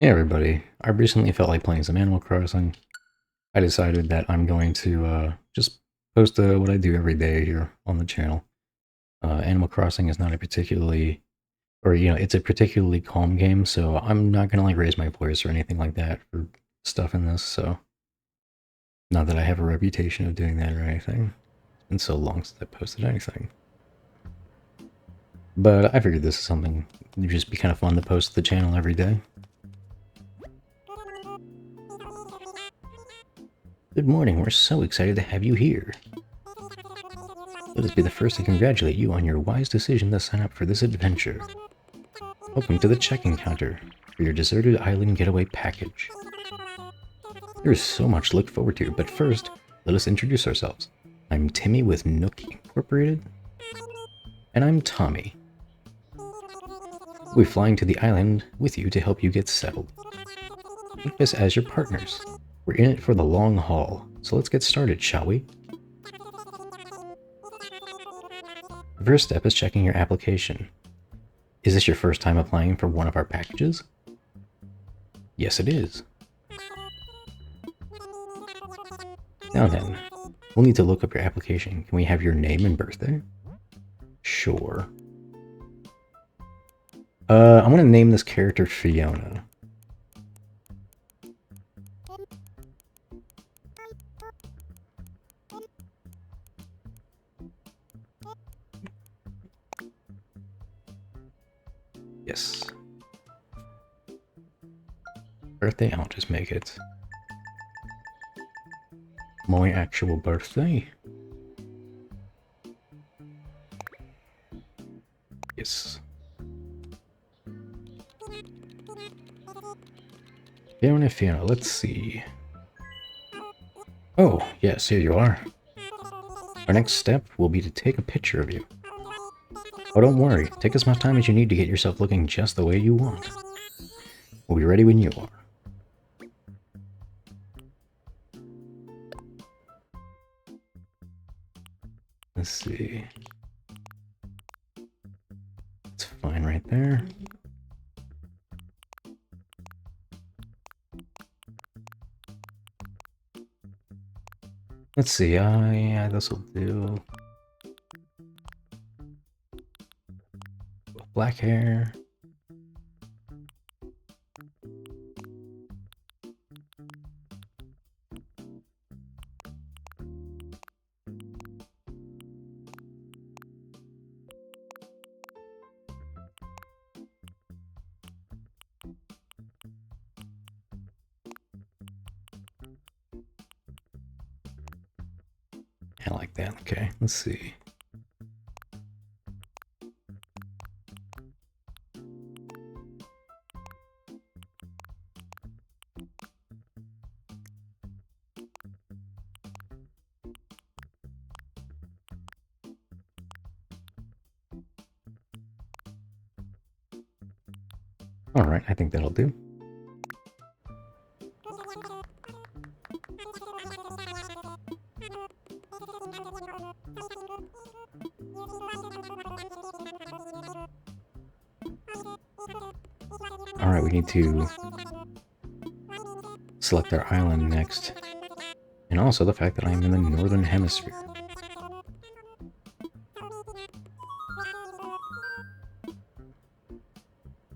Hey everybody, I recently felt like playing some Animal Crossing. I decided that I'm going to just post what I do every day here on the channel. Animal Crossing is not a particularly, it's a particularly calm game, so I'm not going to like raise my voice or anything like that for stuff in this, so not that I have a reputation of doing that or anything. It's been so long since I posted anything. But I figured this is something that would just be kind of fun to post to the channel every day. Good morning, we're so excited to have you here. Let us be the first to congratulate you on your wise decision to sign up for this adventure. Welcome to the check-in counter for your deserted island getaway package. There is so much to look forward to, but first, let us introduce ourselves. I'm Timmy with Nook Incorporated. And I'm Tommy. We're flying to the island with you to help you get settled. Think of us as your partners. We're in it for the long haul, so let's get started, shall we? The first step is checking your application. Is this your first time applying for one of our packages? Yes, it is. Now then, we'll need to look up your application. Can we have your name and birthday? Sure. I'm gonna name this character Fiona. Yes. Birthday, I'll just make it my actual birthday. Yes. Fiona, let's see. Oh, yes, here you are. Our next step will be to take a picture of you. Oh, don't worry. Take as much time as you need to get yourself looking just the way you want. We'll be ready when you are. Let's see. It's fine right there. Let's see, yeah, this will do. Black hair. I like that. Okay, let's see. Alright, I think that'll do. Alright, we need to select our island next. And also the fact that I'm in the northern hemisphere.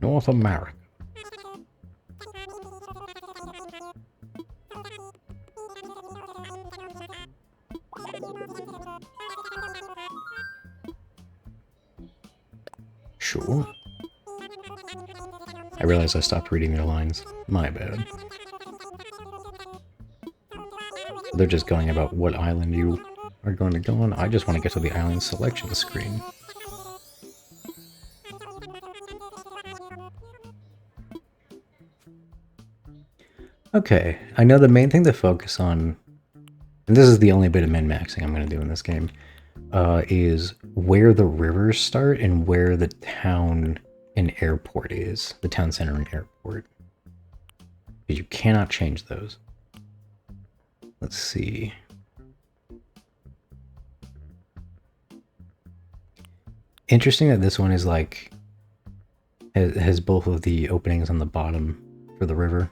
North America. Sure. I realized I stopped reading their lines. My bad. They're just going about what island you are going to go on. I just want to get to the island selection screen. Okay, I know the main thing to focus on, and this is the only bit of min-maxing I'm going to do in this game, is where the rivers start and where the town and airport is. The town center and airport. Because you cannot change those. Let's see. Interesting that this one is like, has both of the openings on the bottom for the river.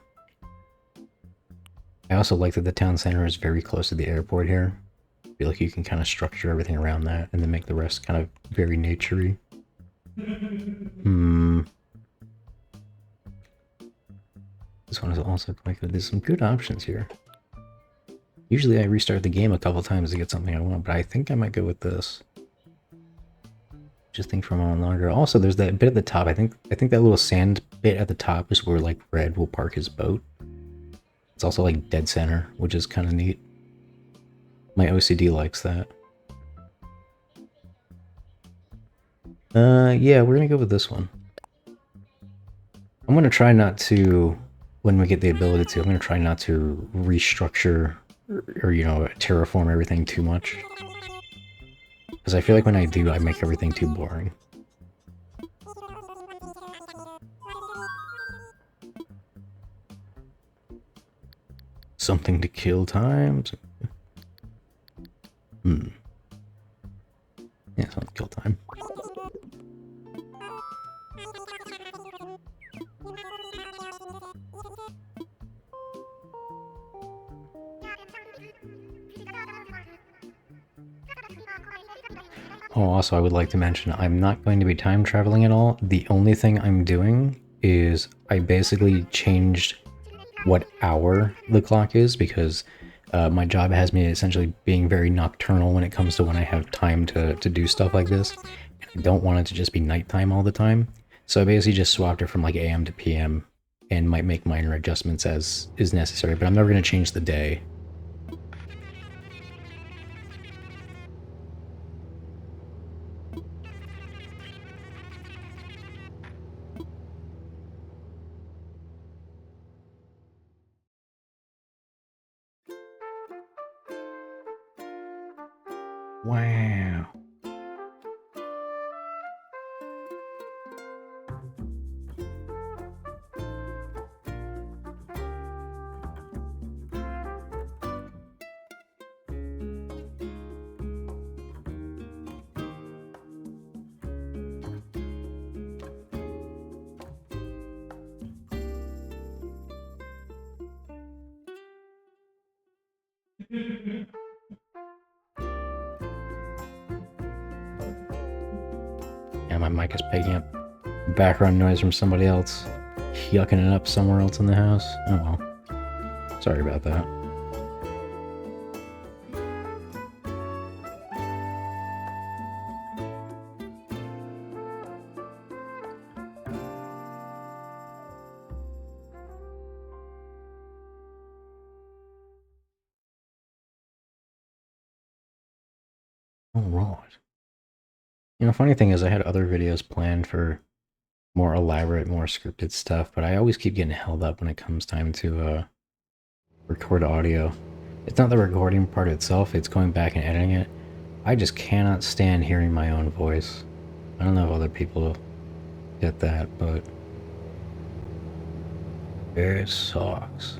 I also like that the town center is very close to the airport here. I feel like you can kind of structure everything around that and then make the rest kind of very naturey. This one is also quite good. There's some good options here. Usually I restart the game a couple times to get something I want, but I think I might go with this. Just think for a moment longer. Also, there's that bit at the top. I think that little sand bit at the top is where like Red will park his boat. It's also like dead center, which is kind of neat. My OCD likes that. Yeah, we're gonna go with this one. I'm gonna try not to, when we get the ability to, I'm gonna try not to restructure or you know, terraform everything too much. Because I feel like when I do, I make everything too boring. Something to kill time. Yeah, something to kill time. Oh, also I would like to mention, I'm not going to be time traveling at all. The only thing I'm doing is I basically changed what hour the clock is because my job has me essentially being very nocturnal when it comes to when I have time to do stuff like this. I don't want it to just be nighttime all the time. So I basically just swapped it from like AM to PM and might make minor adjustments as is necessary, but I'm never going to change the day. Wow. Yeah, my mic is picking up background noise from somebody else yucking it up somewhere else in the house. Oh well. Sorry about that. Alright. You know, funny thing is I had other videos planned for more elaborate, more scripted stuff, but I always keep getting held up when it comes time to record audio. It's not the recording part itself, it's going back and editing it. I just cannot stand hearing my own voice. I don't know if other people get that, but it sucks.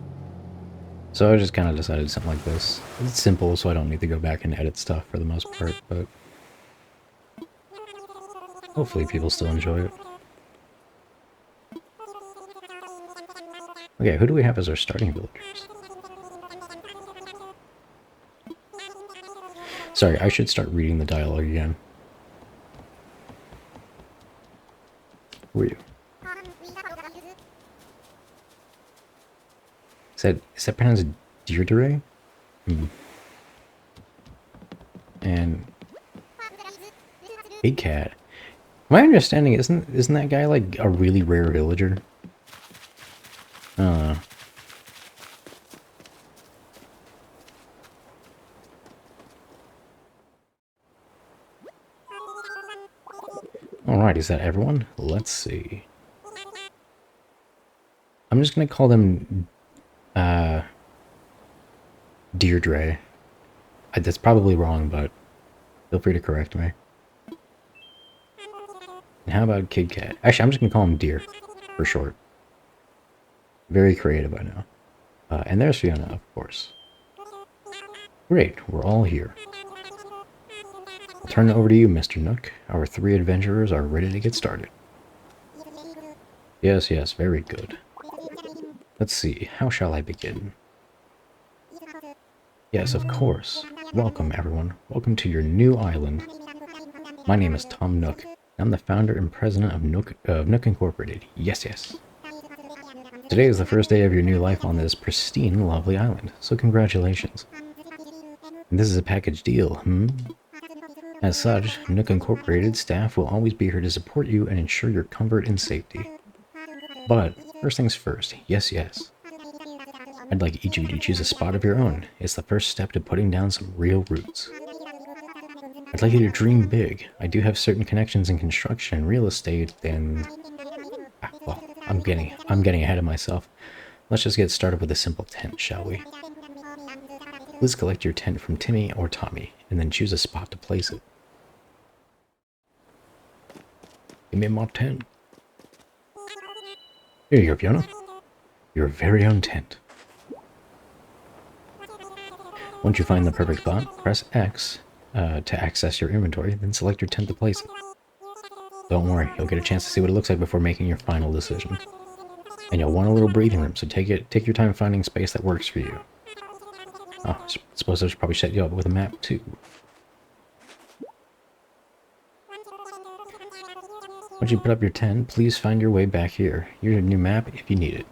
So I just kind of decided something like this. It's simple, so I don't need to go back and edit stuff for the most part, but hopefully people still enjoy it. Okay, who do we have as our starting villagers? Sorry, I should start reading the dialogue again. Who are you? Is that pronounced Deirdre? And Big Cat. My understanding isn't that guy like a really rare villager? I don't know. Alright, is that everyone? Let's see. I'm just gonna call them Deirdre. That's probably wrong, but feel free to correct me. And how about Kid Cat? Actually, I'm just gonna call him Deer, for short. Very creative, I know. And there's Fiona, of course. Great, we're all here. I'll turn it over to you, Mr. Nook. Our 3 adventurers are ready to get started. Yes, very good. Let's see, how shall I begin? Yes, of course. Welcome, everyone. Welcome to your new island. My name is Tom Nook. I'm the founder and president of Nook Incorporated. Yes, yes. Today is the first day of your new life on this pristine, lovely island, so congratulations. And this is a package deal, As such, Nook Incorporated staff will always be here to support you and ensure your comfort and safety. But, first things first, yes, yes. I'd like each of you to choose a spot of your own. It's the first step to putting down some real roots. I'd like you to dream big. I do have certain connections in construction and real estate, and... well, I'm getting ahead of myself. Let's just get started with a simple tent, shall we? Please collect your tent from Timmy or Tommy, and then choose a spot to place it. Give me my tent. Here you go, Fiona. Your very own tent. Once you find the perfect spot, press X to access your inventory, then select your tent to place it. Don't worry, you'll get a chance to see what it looks like before making your final decision. And you'll want a little breathing room, so take your time finding space that works for you. Oh, I suppose I should probably set you up with a map too. Once you put up your tent, please find your way back here. Here's your new map if you need it.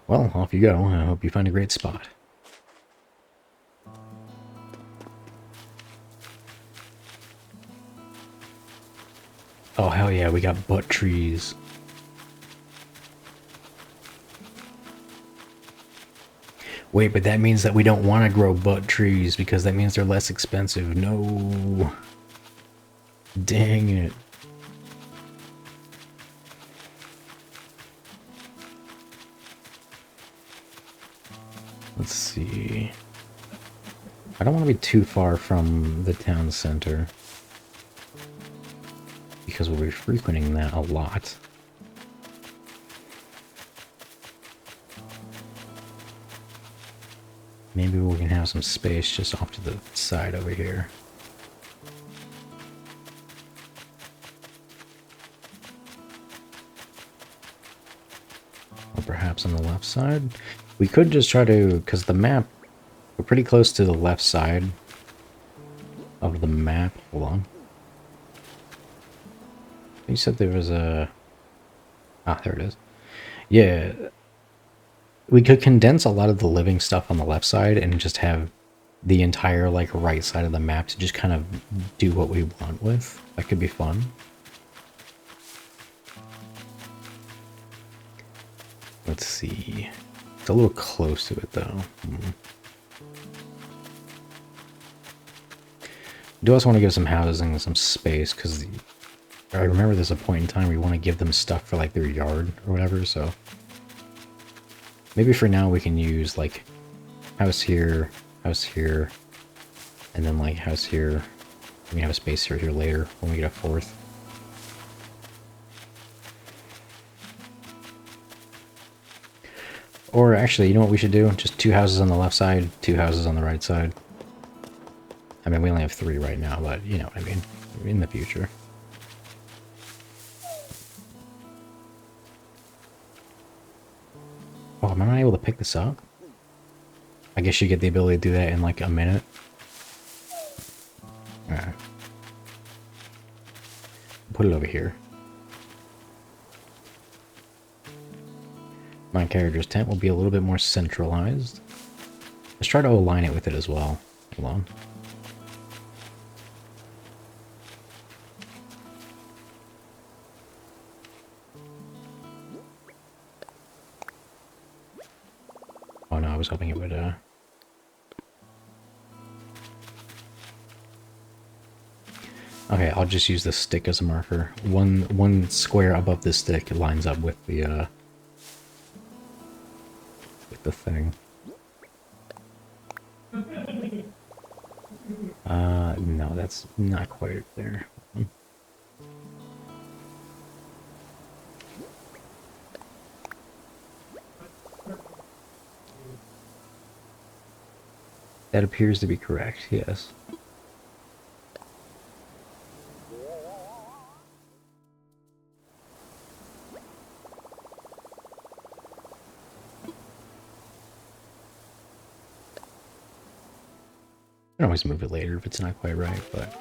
Well, off you go. I hope you find a great spot. Oh, hell yeah, we got butt trees. Wait, but that means that we don't want to grow butt trees because that means they're less expensive. No. Dang it. Let's see. I don't want to be too far from the town center, because we'll be frequenting that a lot. Maybe we can have some space just off to the side over here. Or perhaps on the left side. We could just try to, because the map, we're pretty close to the left side of the map. Hold on. You said there was a... ah, there it is. Yeah. We could condense a lot of the living stuff on the left side and just have the entire, like, right side of the map to just kind of do what we want with. That could be fun. Let's see. It's a little close to it, though. I do also want to give some housing and some space, because I remember there's a point in time where you want to give them stuff for, like, their yard or whatever, so... maybe for now we can use, like, house here, and then, like, house here. We can have a space here later when we get a fourth. Or actually, you know what we should do? Just 2 houses on the left side, 2 houses on the right side. I mean, we only have 3 right now, but you know what I mean. In the future. Oh, am I not able to pick this up? I guess you get the ability to do that in like a minute. Alright. Put it over here. My character's tent will be a little bit more centralized. Let's try to align it with it as well. Hold on. Oh no, I was hoping it would, okay, I'll just use the stick as a marker. One square above this stick lines up with the thing. No, that's not quite there. That appears to be correct, yes. can always move it later if it's not quite right, but...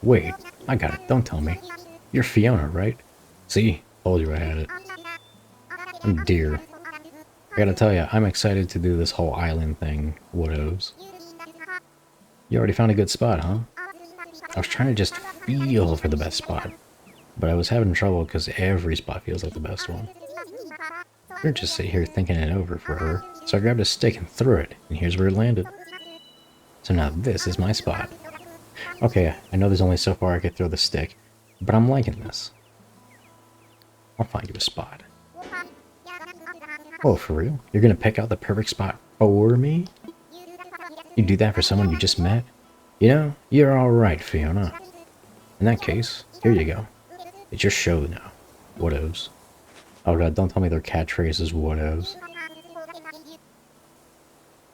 Wait, I got it. Don't tell me. You're Fiona, right? See? Told you I had it. I'm Deer. I gotta tell you, I'm excited to do this whole island thing, Woodos. You already found a good spot, huh? I was trying to just feel for the best spot, but I was having trouble because every spot feels like the best one. I couldn't just sit here thinking it over for her, so I grabbed a stick and threw it, and here's where it landed. So now this is my spot. Okay, I know there's only so far I could throw the stick, but I'm liking this. I'll find you a spot. Oh, for real? You're gonna pick out the perfect spot for me? You do that for someone you just met? You know, you're alright, Fiona. In that case, here you go. It's your show now. Woodos. Oh god, don't tell me their catchphrase is Woodos.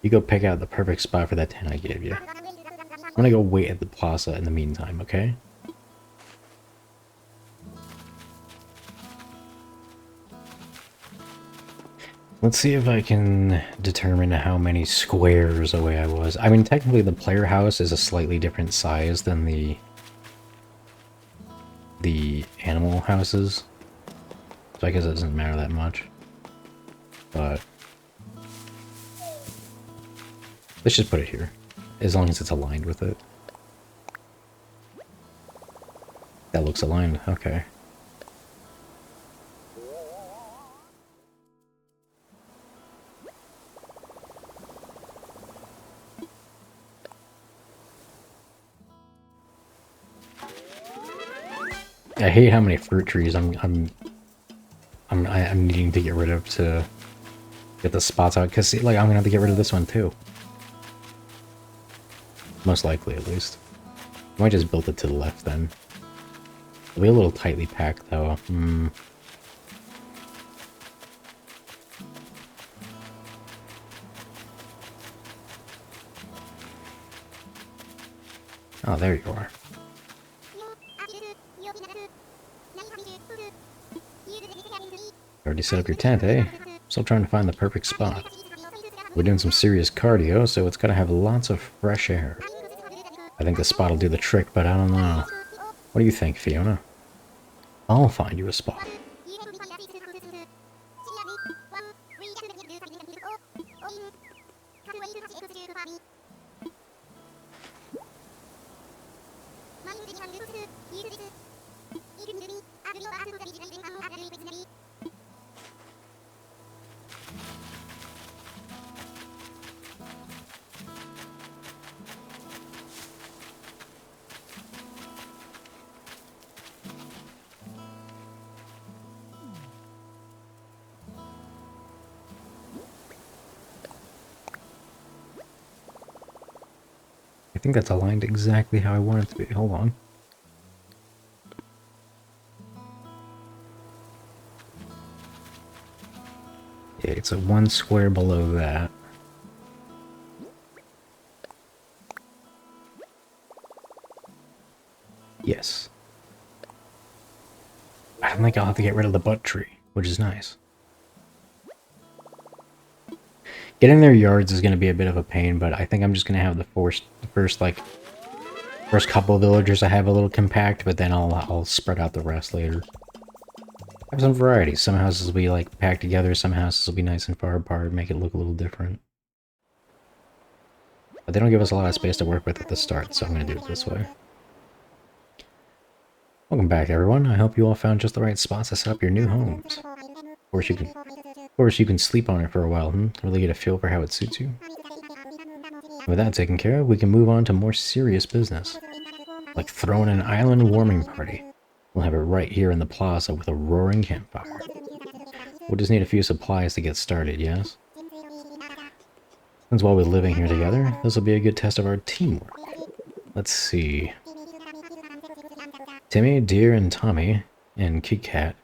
You go pick out the perfect spot for that 10 I gave you. I'm gonna go wait at the plaza in the meantime, okay? Let's see if I can determine how many squares away I was. I mean, technically the player house is a slightly different size than the animal houses. So I guess it doesn't matter that much. But let's just put it here, as long as it's aligned with it. That looks aligned, okay. I hate how many fruit trees I'm needing to get rid of to get the spots out, because like I'm gonna have to get rid of this one too. Most likely, at least. I might just build it to the left then. It'll be a little tightly packed though. Oh, there you are. Already set up your tent, eh? Still trying to find the perfect spot. We're doing some serious cardio, so it's gotta have lots of fresh air. I think the spot will do the trick, but I don't know. What do you think, Fiona? I'll find you a spot. I think that's aligned exactly how I want it to be. Hold on. Yeah, it's a 1 square below that. Yes. I don't think I'll have to get rid of the butt tree, which is nice. Getting their yards is going to be a bit of a pain, but I think I'm just going to have the first couple of villagers I have a little compact, but then I'll spread out the rest later. Have some variety. Some houses will be like packed together, some houses will be nice and far apart, make it look a little different. But they don't give us a lot of space to work with at the start, so I'm going to do it this way. Welcome back, everyone. I hope you all found just the right spots to set up your new homes. Of course, you can sleep on it for a while, really get a feel for how it suits you. With that taken care of, we can move on to more serious business, like throwing an island warming party. We'll have it right here in the plaza with a roaring campfire. We'll just need a few supplies to get started, yes? Since while we're living here together, this will be a good test of our teamwork. Let's see. Timmy, Deer, and Tommy, and Kit Kat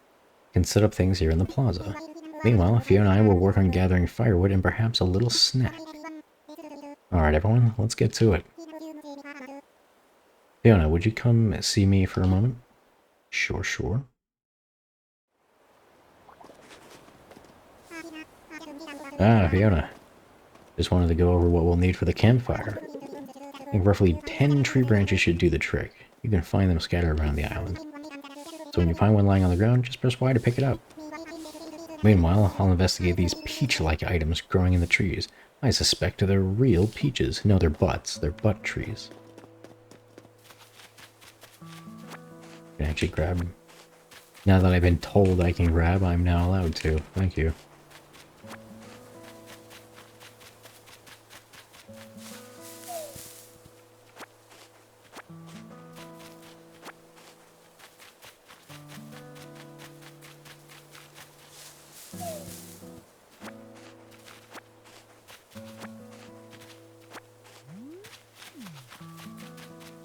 can set up things here in the plaza. Meanwhile, Fiona and I will work on gathering firewood and perhaps a little snack. Alright everyone, let's get to it. Fiona, would you come see me for a moment? Sure, sure. Ah, Fiona. Just wanted to go over what we'll need for the campfire. I think roughly 10 tree branches should do the trick. You can find them scattered around the island. So when you find one lying on the ground, just press Y to pick it up. Meanwhile, I'll investigate these peach-like items growing in the trees. I suspect they're real peaches. No, they're butts. They're butt trees. I can actually grab them. Now that I've been told I can grab, I'm now allowed to. Thank you.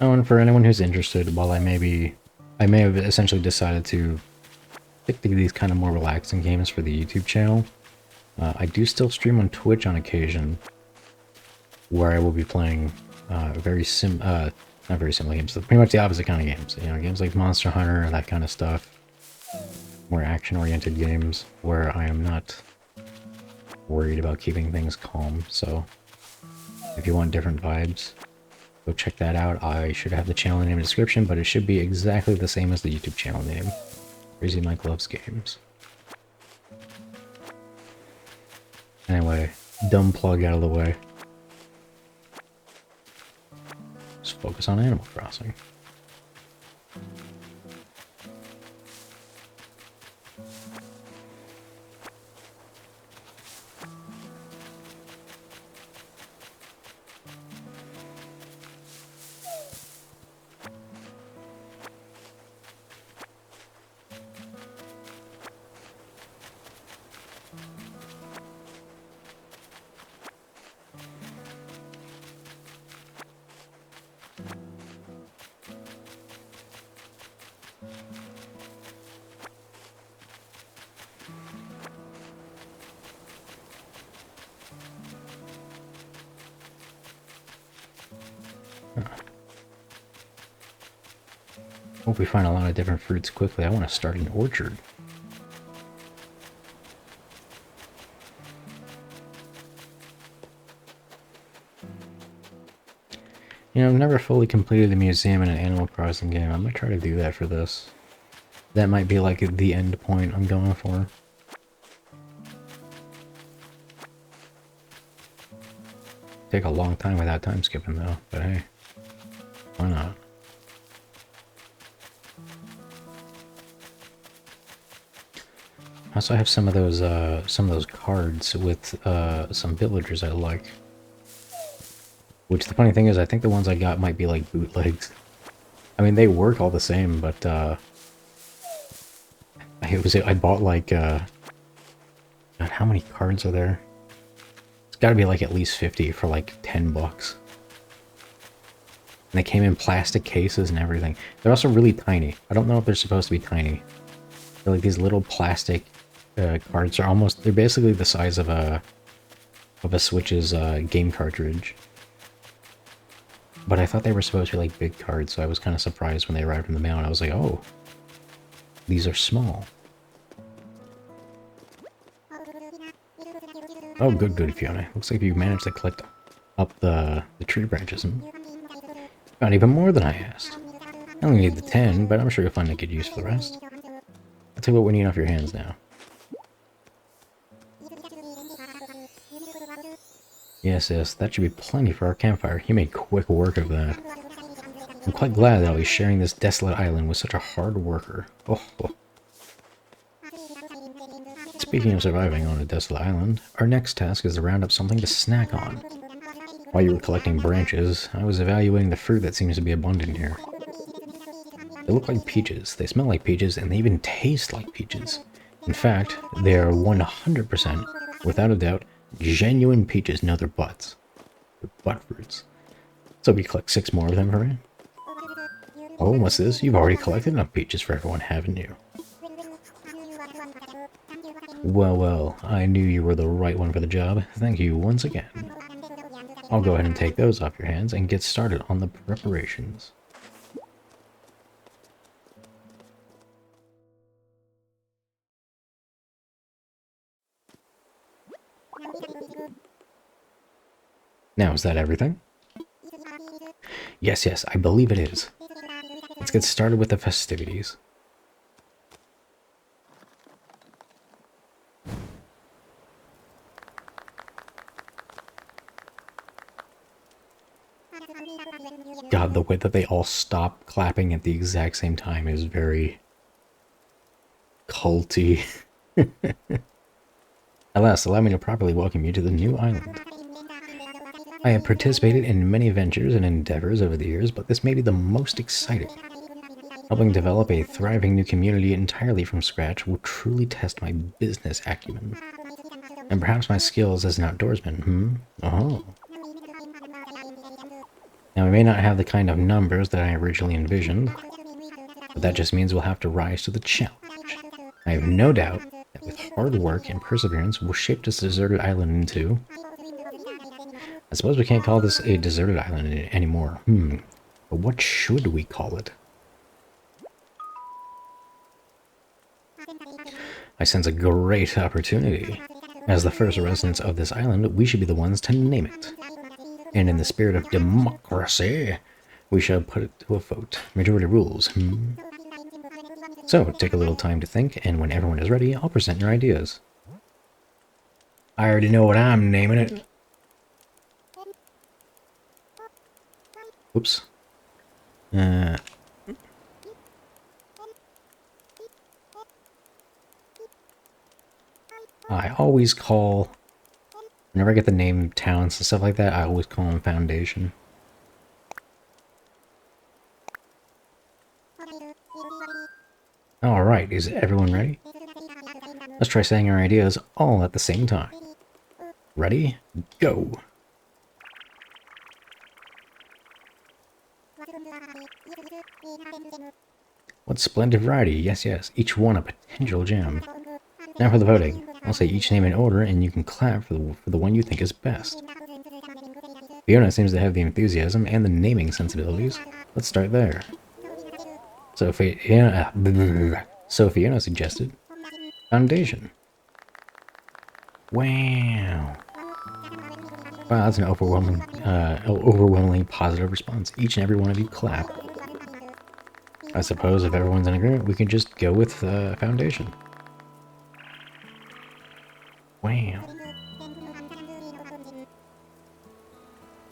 Oh, and for anyone who's interested, while I may have essentially decided to stick to these kind of more relaxing games for the YouTube channel, I do still stream on Twitch on occasion, where I will be playing not very simple games, pretty much the opposite kind of games. You know, games like Monster Hunter, that kind of stuff. More action-oriented games, where I am not worried about keeping things calm, so if you want different vibes, go check that out. I should have the channel name in the description, but it should be exactly the same as the YouTube channel name. Crazy Mike Loves Games. Anyway, dumb plug out of the way. Just focus on Animal Crossing. Hope we find a lot of different fruits quickly. I want to start an orchard. You know, I've never fully completed the museum in an Animal Crossing game. I might try to do that for this. That might be like the end point I'm going for. Take a long time without time skipping though, but hey, why not? I also have some of those cards with some villagers I like. Which the funny thing is, I think the ones I got might be like bootlegs. I mean, they work all the same, but I bought like God, how many cards are there? It's got to be like at least 50 for like 10 bucks. And they came in plastic cases and everything. They're also really tiny. I don't know if they're supposed to be tiny. They're like these little plastic cards. They're basically the size of a Switch's game cartridge. But I thought they were supposed to be like big cards, so I was kind of surprised when they arrived in the mail, and I was like, oh, these are small. Oh, good, Fiona. Looks like you managed to collect up the tree branches and found even more than I asked. I only need the 10, but I'm sure you'll find a good use for the rest. I'll tell you what we need off your hands now. Yes, that should be plenty for our campfire. You made quick work of that. I'm quite glad that I'll be sharing this desolate island with such a hard worker. Oh. Speaking of surviving on a desolate island, our next task is to round up something to snack on. While you were collecting branches, I was evaluating the fruit that seems to be abundant here. They look like peaches, they smell like peaches, and they even taste like peaches. In fact, they are 100%, without a doubt, genuine peaches. No, they're butts. They're butt fruits. So we collect 6 more of them for me. Oh, what's this? You've already collected enough peaches for everyone, haven't you? Well, I knew you were the right one for the job. Thank you once again. I'll go ahead and take those off your hands and get started on the preparations. Now, is that everything? Yes, yes, I believe it is. Let's get started with the festivities. God, the way that they all stop clapping at the exact same time is very culty. Alas, allow me to properly welcome you to the new island. I have participated in many ventures and endeavors over the years, but this may be the most exciting. Helping develop a thriving new community entirely from scratch will truly test my business acumen. And perhaps my skills as an outdoorsman, Oh. Now, we may not have the kind of numbers that I originally envisioned, but that just means we'll have to rise to the challenge. I have no doubt that with hard work and perseverance, we'll shape this deserted island into... I suppose we can't call this a deserted island anymore. But what should we call it? I sense a great opportunity. As the first residents of this island, we should be the ones to name it. And in the spirit of democracy, we shall put it to a vote. Majority rules, So, take a little time to think, and when everyone is ready, I'll present your ideas. I already know what I'm naming it. Oops. I always call... Whenever I get the name towns and stuff like that, I always call them Foundation. Alright, is everyone ready? Let's try saying our ideas all at the same time. Ready? Go! What splendid variety, yes, yes, each one a potential gem. Now for the voting. I'll say each name in order, and you can clap for the one you think is best. Fiona seems to have the enthusiasm and the naming sensibilities. Let's start there. So Fiona suggested Foundation. Wow. Wow, that's an overwhelmingly positive response. Each and every one of you clap. I suppose if everyone's in agreement, we can just go with Foundation. Wow.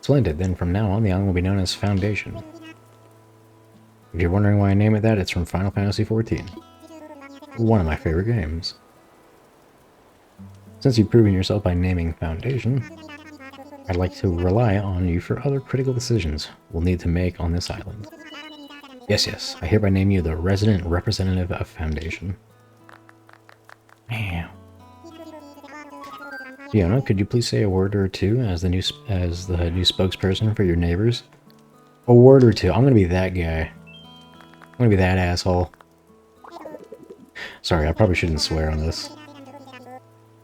Splendid. Then from now on, the island will be known as Foundation. If you're wondering why I name it that, it's from Final Fantasy XIV. One of my favorite games. Since you've proven yourself by naming Foundation, I'd like to rely on you for other critical decisions we'll need to make on this island. Yes, yes, I hereby name you the resident representative of Foundation. Wow. Fiona, could you please say a word or two as the new spokesperson for your neighbors? A word or two. I'm gonna be that guy. I'm gonna be that asshole. Sorry, I probably shouldn't swear on this,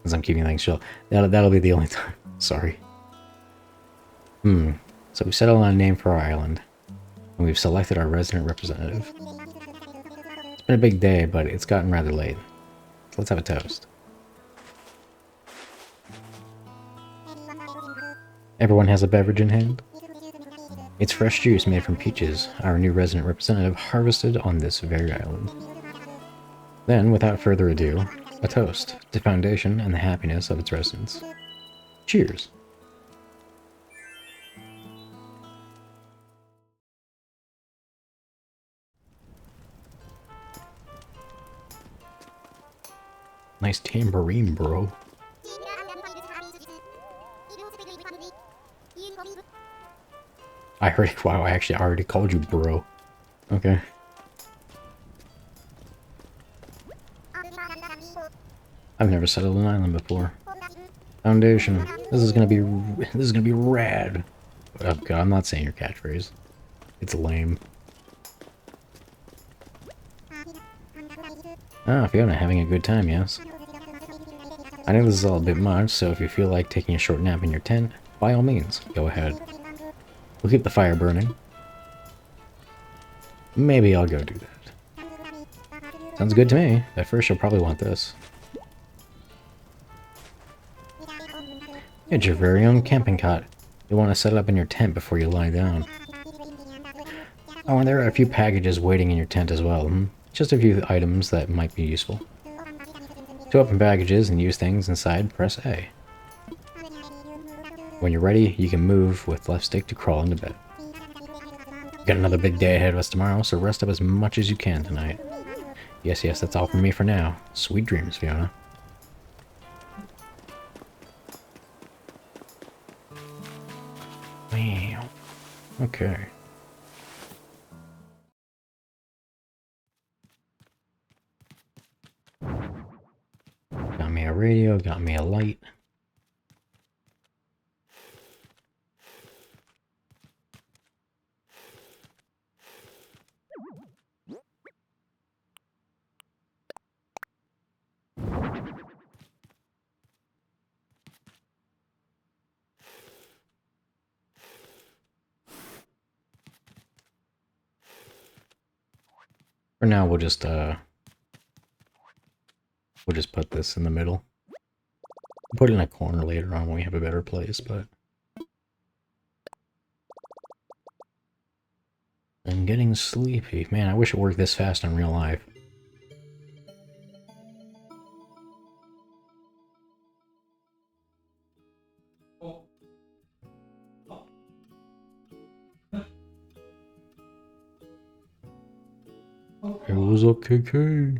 as I'm keeping things chill. That'll be the only time. Sorry. So we settled on a name for our island, and we've selected our resident representative. It's been a big day, but it's gotten rather late. So let's have a toast. Everyone has a beverage in hand? It's fresh juice made from peaches, our new resident representative harvested on this very island. Then, without further ado, a toast to Foundation and the happiness of its residents. Cheers! Nice tambourine, bro. I heard it. Wow, I already called you bro. Okay. I've never settled an island before. Foundation. This is gonna be rad. Oh god, I'm not saying your catchphrase. It's lame. Ah, Fiona, having a good time, yes? I know this is all a bit much, so if you feel like taking a short nap in your tent, by all means, go ahead. We'll keep the fire burning. Maybe I'll go do that. Sounds good to me. At first, you'll probably want this. It's your very own camping cot. You'll want to set it up in your tent before you lie down. Oh, and there are a few packages waiting in your tent as well. Just a few items that might be useful. To open packages and use things inside, press A. When you're ready, you can move with left stick to crawl into bed. We've got another big day ahead of us tomorrow, so rest up as much as you can tonight. Yes, that's all from me for now. Sweet dreams, Fiona. Wow. Okay. Got me a radio, got me a light. For now, we'll just put this in the middle. We'll put it in a corner later on when we have a better place, but I'm getting sleepy. Man, I wish it worked this fast in real life. It was okay.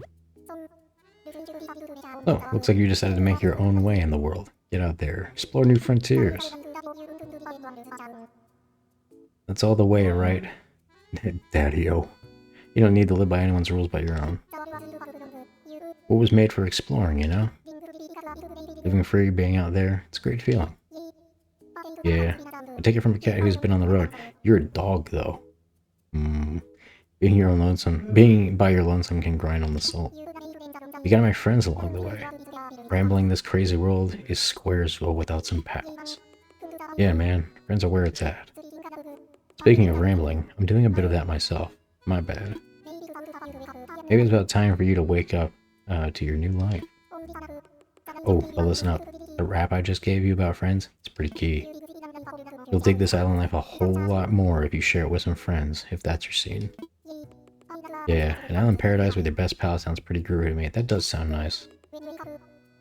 Oh, looks like you decided to make your own way in the world. Get out there, explore new frontiers. That's all the way, right? Daddy-o. You don't need to live by anyone's rules but your own. What was made for exploring, you know? Living free, being out there, it's a great feeling. Yeah, I take it from a cat who's been on the road. You're a dog, though. Being by your lonesome can grind on the soul. You gotta make friends along the way. Rambling this crazy world is Squaresville without some pals. Yeah, man, friends are where it's at. Speaking of rambling, I'm doing a bit of that myself. My bad. Maybe it's about time for you to wake up to your new life. Oh, but listen up. The rap I just gave you about friends, it's pretty key. You'll dig this island life a whole lot more if you share it with some friends, if that's your scene. Yeah, an island paradise with your best pal sounds pretty groovy to me. That does sound nice.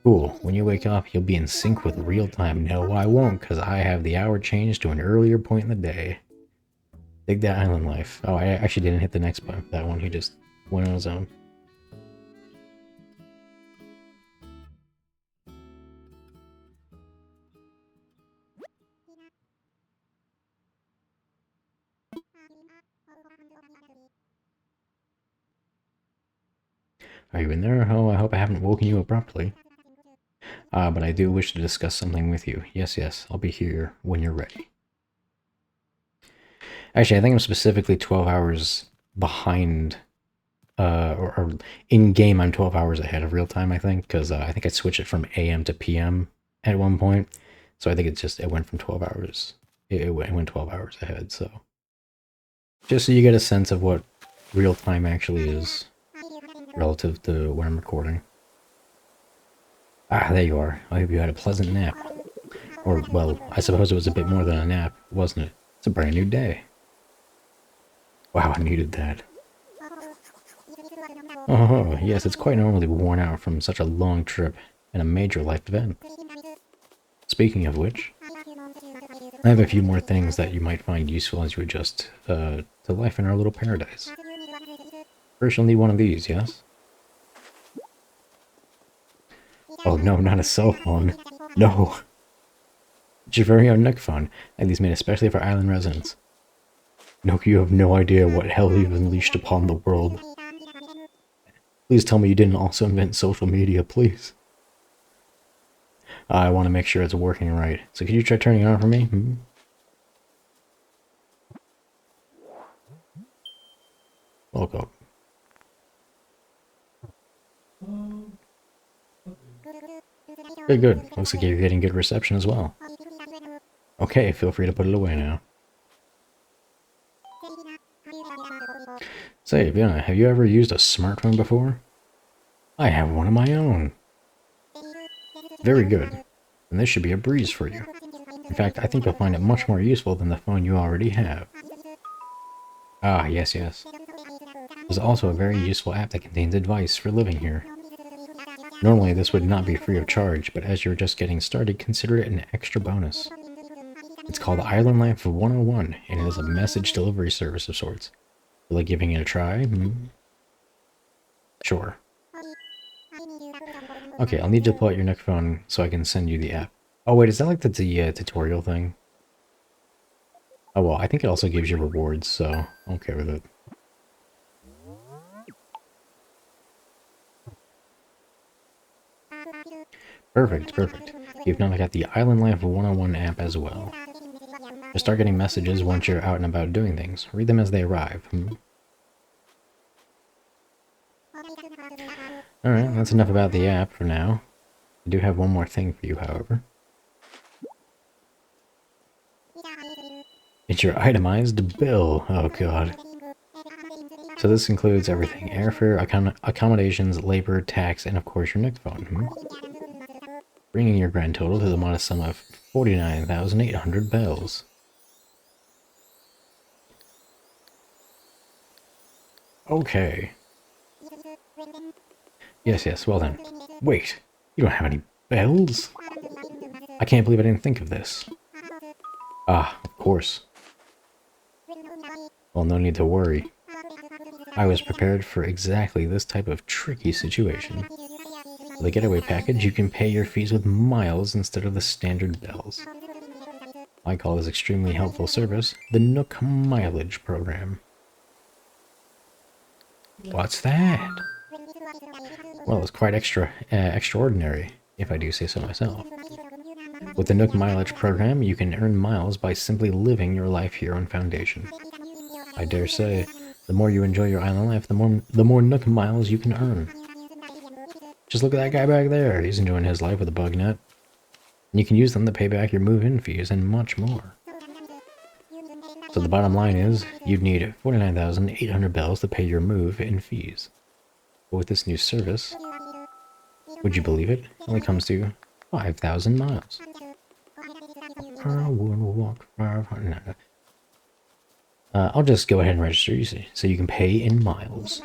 Cool. When you wake up, you'll be in sync with real time. No, I won't, because I have the hour changed to an earlier point in the day. Dig that island life. Oh, I actually didn't hit the next button for that one. He just went on his own. Are you in there? Oh, I hope I haven't woken you abruptly. But I do wish to discuss something with you. Yes, I'll be here when you're ready. Actually, I think I'm specifically 12 hours behind, or in-game I'm 12 hours ahead of real time, I think, because I think I switched it from AM to PM at one point. So I think it went from 12 hours. It went 12 hours ahead, so. Just so you get a sense of what real time actually is relative to when I'm recording. Ah, there you are. I hope you had a pleasant nap. Or, well, I suppose it was a bit more than a nap, wasn't it? It's a brand new day. Wow, I needed that. Oh, yes, it's quite normal to be worn out from such a long trip and a major life event. Speaking of which, I have a few more things that you might find useful as you adjust to life in our little paradise. First, you'll need one of these, yes? Oh no, not a cell phone. No. It's your very own neck phone, and these made especially for island residents. No, you have no idea what hell you've unleashed upon the world. Please tell me you didn't also invent social media, please. I want to make sure it's working right. So could you try turning it on for me? Welcome. Very good. Looks like you're getting good reception as well. Okay, feel free to put it away now. Say, Fiona, have you ever used a smartphone before? I have one of my own. Very good. and this should be a breeze for you. In fact, I think you'll find it much more useful than the phone you already have. Ah, yes, yes. There's also a very useful app that contains advice for living here. Normally, this would not be free of charge, but as you're just getting started, consider it an extra bonus. It's called Island Life 101, and it is a message delivery service of sorts. Feel like giving it a try? Sure. Okay, I'll need you to pull out your Nook phone so I can send you the app. Oh wait, is that like the tutorial thing? Oh well, I think it also gives you rewards, so I'm okay with it. Perfect, perfect. You've now got the Island Life 101 app as well. Just start getting messages once you're out and about doing things. Read them as they arrive. Alright, that's enough about the app for now. I do have one more thing for you, however. It's your itemized bill. Oh god. So this includes everything. Airfare, accommodations, labor, tax, and of course your Nook phone. Bringing your grand total to the modest sum of 49,800 bells. Okay. Yes, yes, well then. Wait, you don't have any bells? I can't believe I didn't think of this. Ah, of course. Well, no need to worry. I was prepared for exactly this type of tricky situation. For the getaway package, you can pay your fees with miles instead of the standard bells. I call this extremely helpful service the Nook Mileage Program. What's that? Well, it's quite extraordinary, if I do say so myself. With the Nook Mileage Program, you can earn miles by simply living your life here on Foundation. I dare say, the more you enjoy your island life, the more Nook miles you can earn. Just look at that guy back there. He's enjoying his life with a bug net. And you can use them to pay back your move-in fees and much more. So the bottom line is, you'd need 49,800 bells to pay your move-in fees. But with this new service, would you believe it? It only comes to 5,000 miles. I will walk 500. I'll just go ahead and register you so you can pay in miles.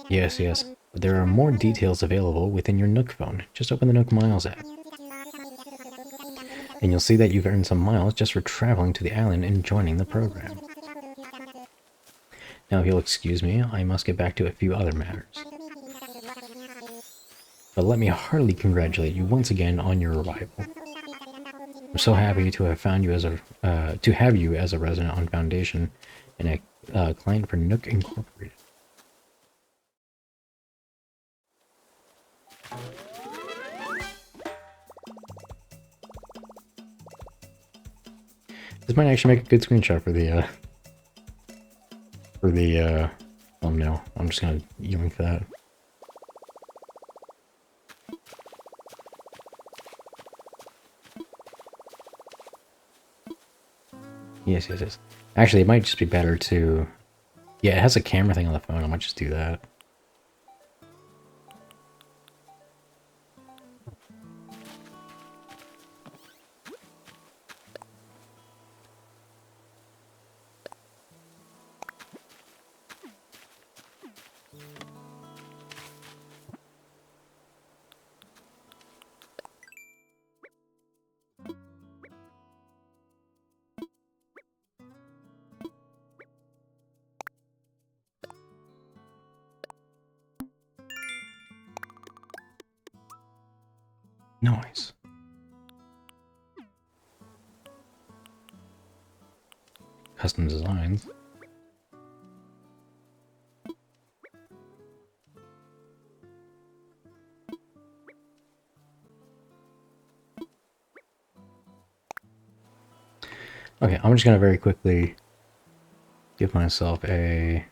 Yes, yes, but there are more details available within your Nook phone. Just open the Nook Miles app. And you'll see that you've earned some miles just for traveling to the island and joining the program. Now, if you'll excuse me, I must get back to a few other matters. But let me heartily congratulate you once again on your arrival. I'm so happy to have found you as a resident on Foundation and a client for Nook Incorporated. This might actually make a good screenshot for the thumbnail. I'm just gonna yoink that. Yes, yes, yes. Actually, it might just be better to... Yeah, it has a camera thing on the phone. I might just do that. Nice. Custom designs. Okay, I'm just gonna very quickly give myself a...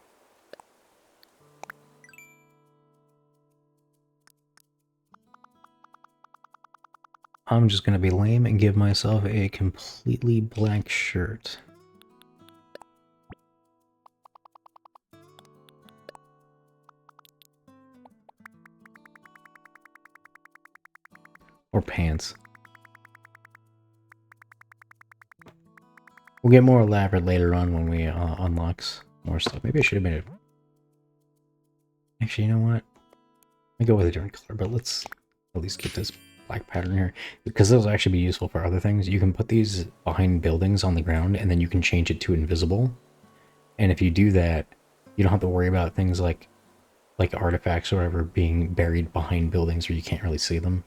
I'm just gonna be lame and give myself a completely black shirt. Or pants. We'll get more elaborate later on when we unlock more stuff. Maybe I should have made it. Actually, you know what? I go with a different color, but let's at least keep this black pattern here, because those will actually be useful for other things. You can put these behind buildings on the ground, and then you can change it to invisible. And if you do that, you don't have to worry about things like artifacts or whatever being buried behind buildings where you can't really see them.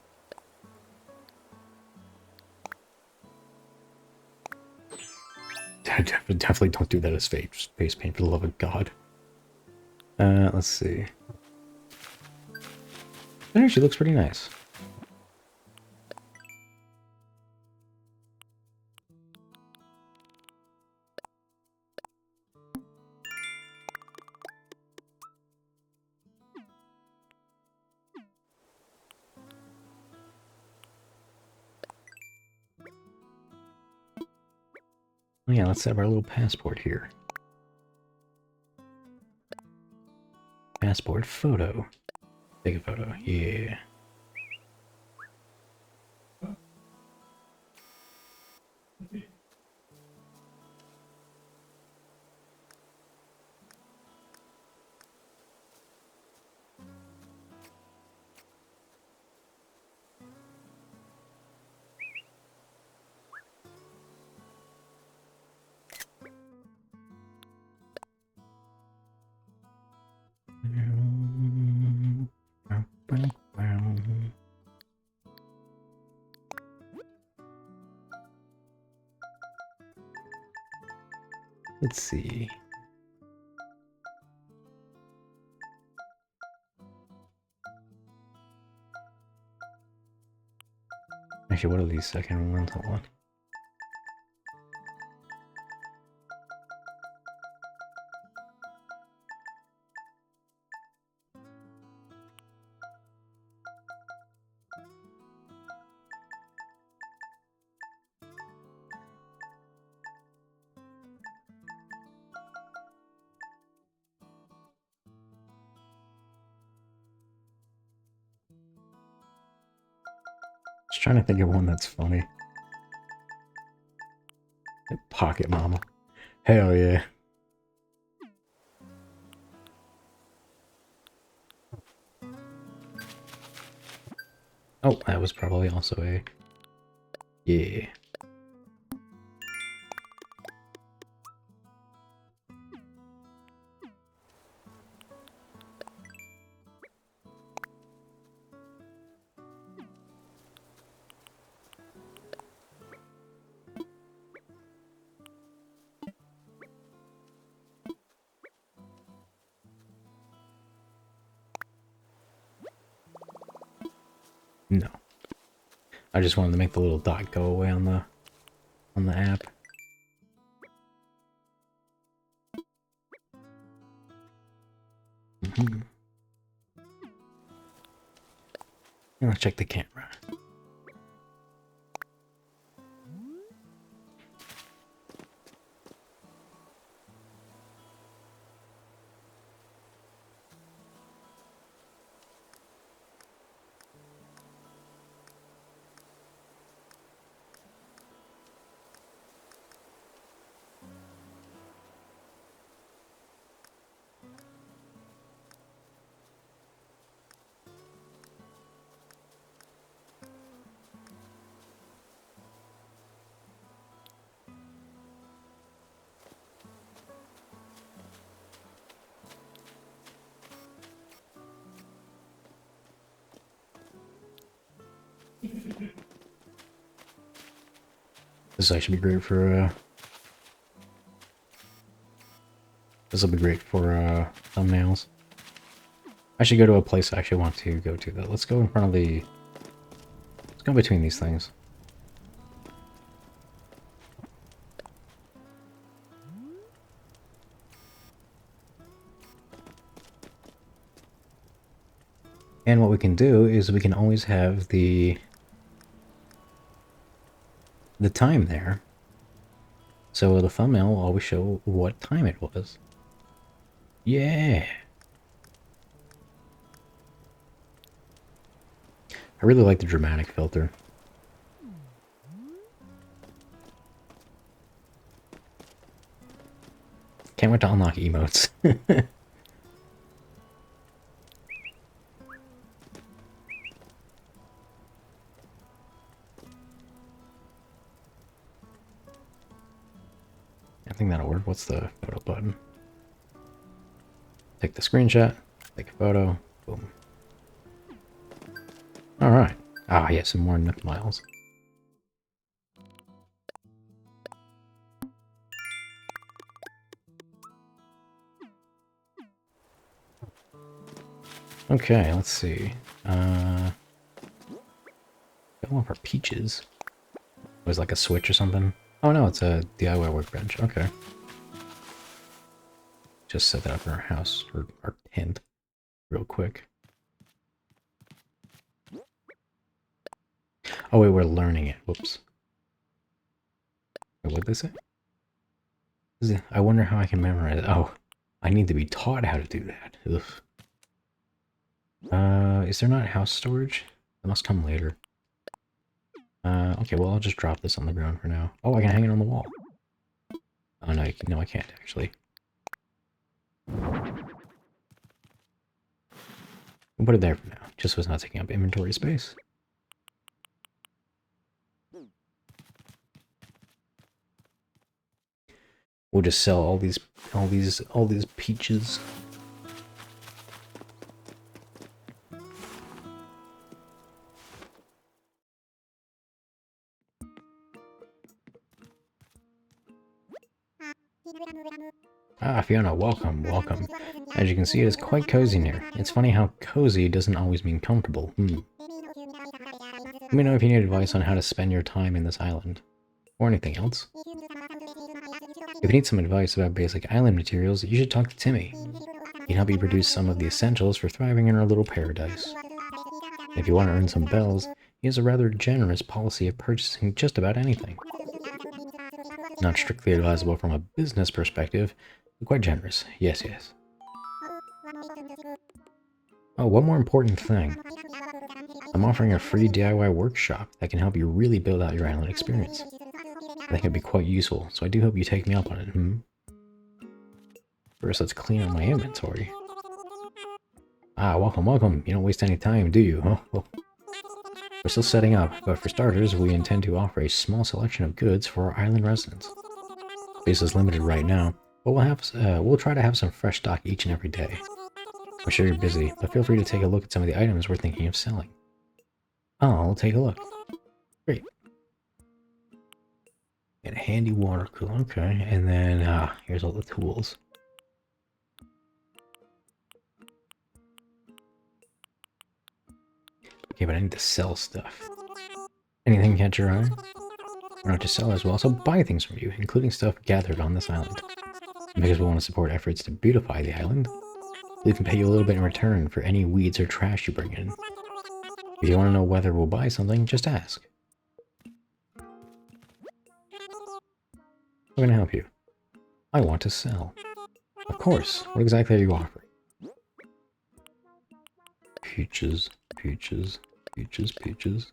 Definitely don't do that as face paint, for the love of God. Let's see. It actually looks pretty nice. Oh yeah, let's have our little passport here. Passport photo. Take a photo, yeah. Let's see. Actually, what are these second ones? Hold on. Just trying to think of one that's funny. Pocket Mama. Hell yeah. Oh, that was probably also a... Yeah. No. I just wanted to make the little dot go away on the app. Mm-hmm. Let's check the camera. This actually be great for this will be great for thumbnails. I should go to a place I actually want to go to though. Let's go in front of the... Let's go between these things. And what we can do is we can always have the time there. So the thumbnail will always show what time it was. Yeah! I really like the dramatic filter. Can't wait to unlock emotes. I think that'll work. What's the photo button? Take the screenshot, take a photo, boom. Alright. Ah, yeah, some more Nook Miles. Okay, let's see. Got one for peaches. It was like a switch or something. Oh no, it's a DIY workbench. Okay. Just set that up in our house, or our tent, real quick. Oh wait, we're learning it. Whoops. Wait, what did they say? I wonder how I can memorize it. Oh, I need to be taught how to do that. Ugh. Is there not house storage? It must come later. Okay, well, I'll just drop this on the ground for now. Oh, I can hang it on the wall. Oh, no, no, I can't, actually. We'll put it there for now, just so it's not taking up inventory space. We'll just sell all these peaches. Ah, Fiona, welcome, welcome. As you can see, it is quite cozy in here. It's funny how cozy doesn't always mean comfortable. Let me know if you need advice on how to spend your time in this island. Or anything else. If you need some advice about basic island materials, you should talk to Timmy. He can help you produce some of the essentials for thriving in our little paradise. If you want to earn some bells, he has a rather generous policy of purchasing just about anything. Not strictly advisable from a business perspective, but quite generous. Yes, yes. Oh, one more important thing. I'm offering a free DIY workshop that can help you really build out your island experience. I think it'd be quite useful, so I do hope you take me up on it, First, let's clean up my inventory. Ah, welcome, welcome. You don't waste any time, do you? Oh, well. We're still setting up, but for starters, we intend to offer a small selection of goods for our island residents. Space is limited right now, but we'll try to have some fresh stock each and every day. I'm sure you're busy, but feel free to take a look at some of the items we're thinking of selling. I'll take a look. Great. Get a handy water cooler, okay, and then, here's all the tools. Okay, but I need to sell stuff. Anything catch your eye? We're not just sellers, we'll also buy things from you, including stuff gathered on this island. Because we want to support efforts to beautify the island, we can pay you a little bit in return for any weeds or trash you bring in. If you want to know whether we'll buy something, just ask. How can I help you? I want to sell. Of course. What exactly are you offering? Peaches, peaches, peaches, peaches.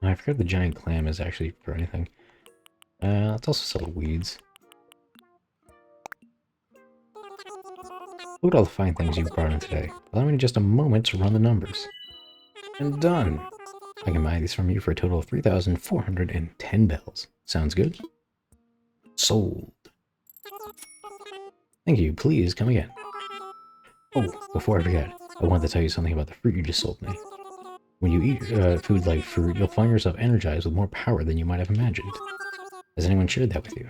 I forgot the giant clam is actually for anything. Let's also sell weeds. Look at all the fine things you've brought in today. Allow me just a moment to run the numbers. And done! I can buy these from you for a total of 3,410 bells. Sounds good? Sold. Thank you. Please come again. Oh, before I forget, I wanted to tell you something about the fruit you just sold me. When you eat food like fruit, you'll find yourself energized with more power than you might have imagined. Has anyone shared that with you?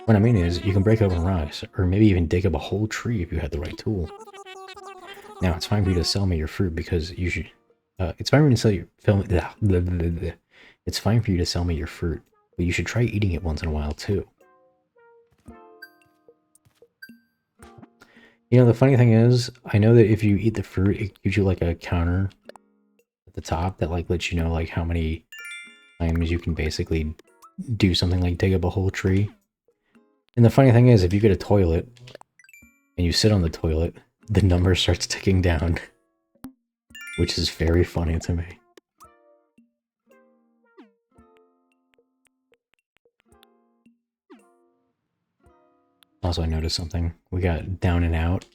What I mean is, you can break open rocks, or maybe even dig up a whole tree if you had the right tool. Now, it's fine for you to sell me your fruit because you should... it's fine for you to sell your... It's fine for you to sell me your fruit, but you should try eating it once in a while, too. You know, the funny thing is, I know that if you eat the fruit, it gives you, like, a counter at the top that, like, lets you know, like, how many times you can basically do something like dig up a whole tree. And the funny thing is, if you get a toilet, and you sit on the toilet, the number starts ticking down. Which is very funny to me. Also, I noticed something. We got down and out.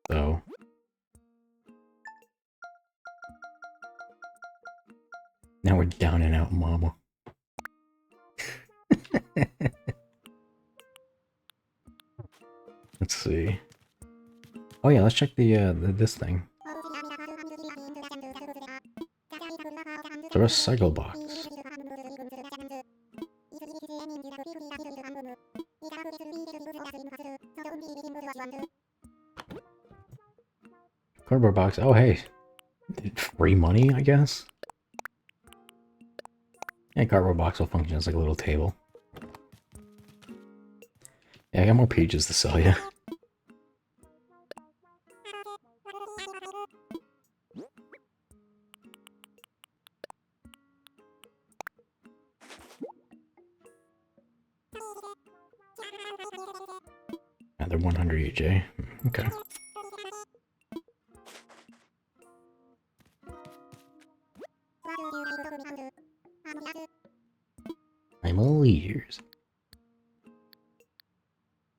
So... now we're down and out, mama. Let's see. Oh yeah, let's check this thing. It's a recycle box. Cardboard box. Oh hey, free money, I guess. Yeah, cardboard box will function as like a little table. Yeah, I got more pages to sell you. Yeah, they're 100 each, eh? Okay. I'm all ears.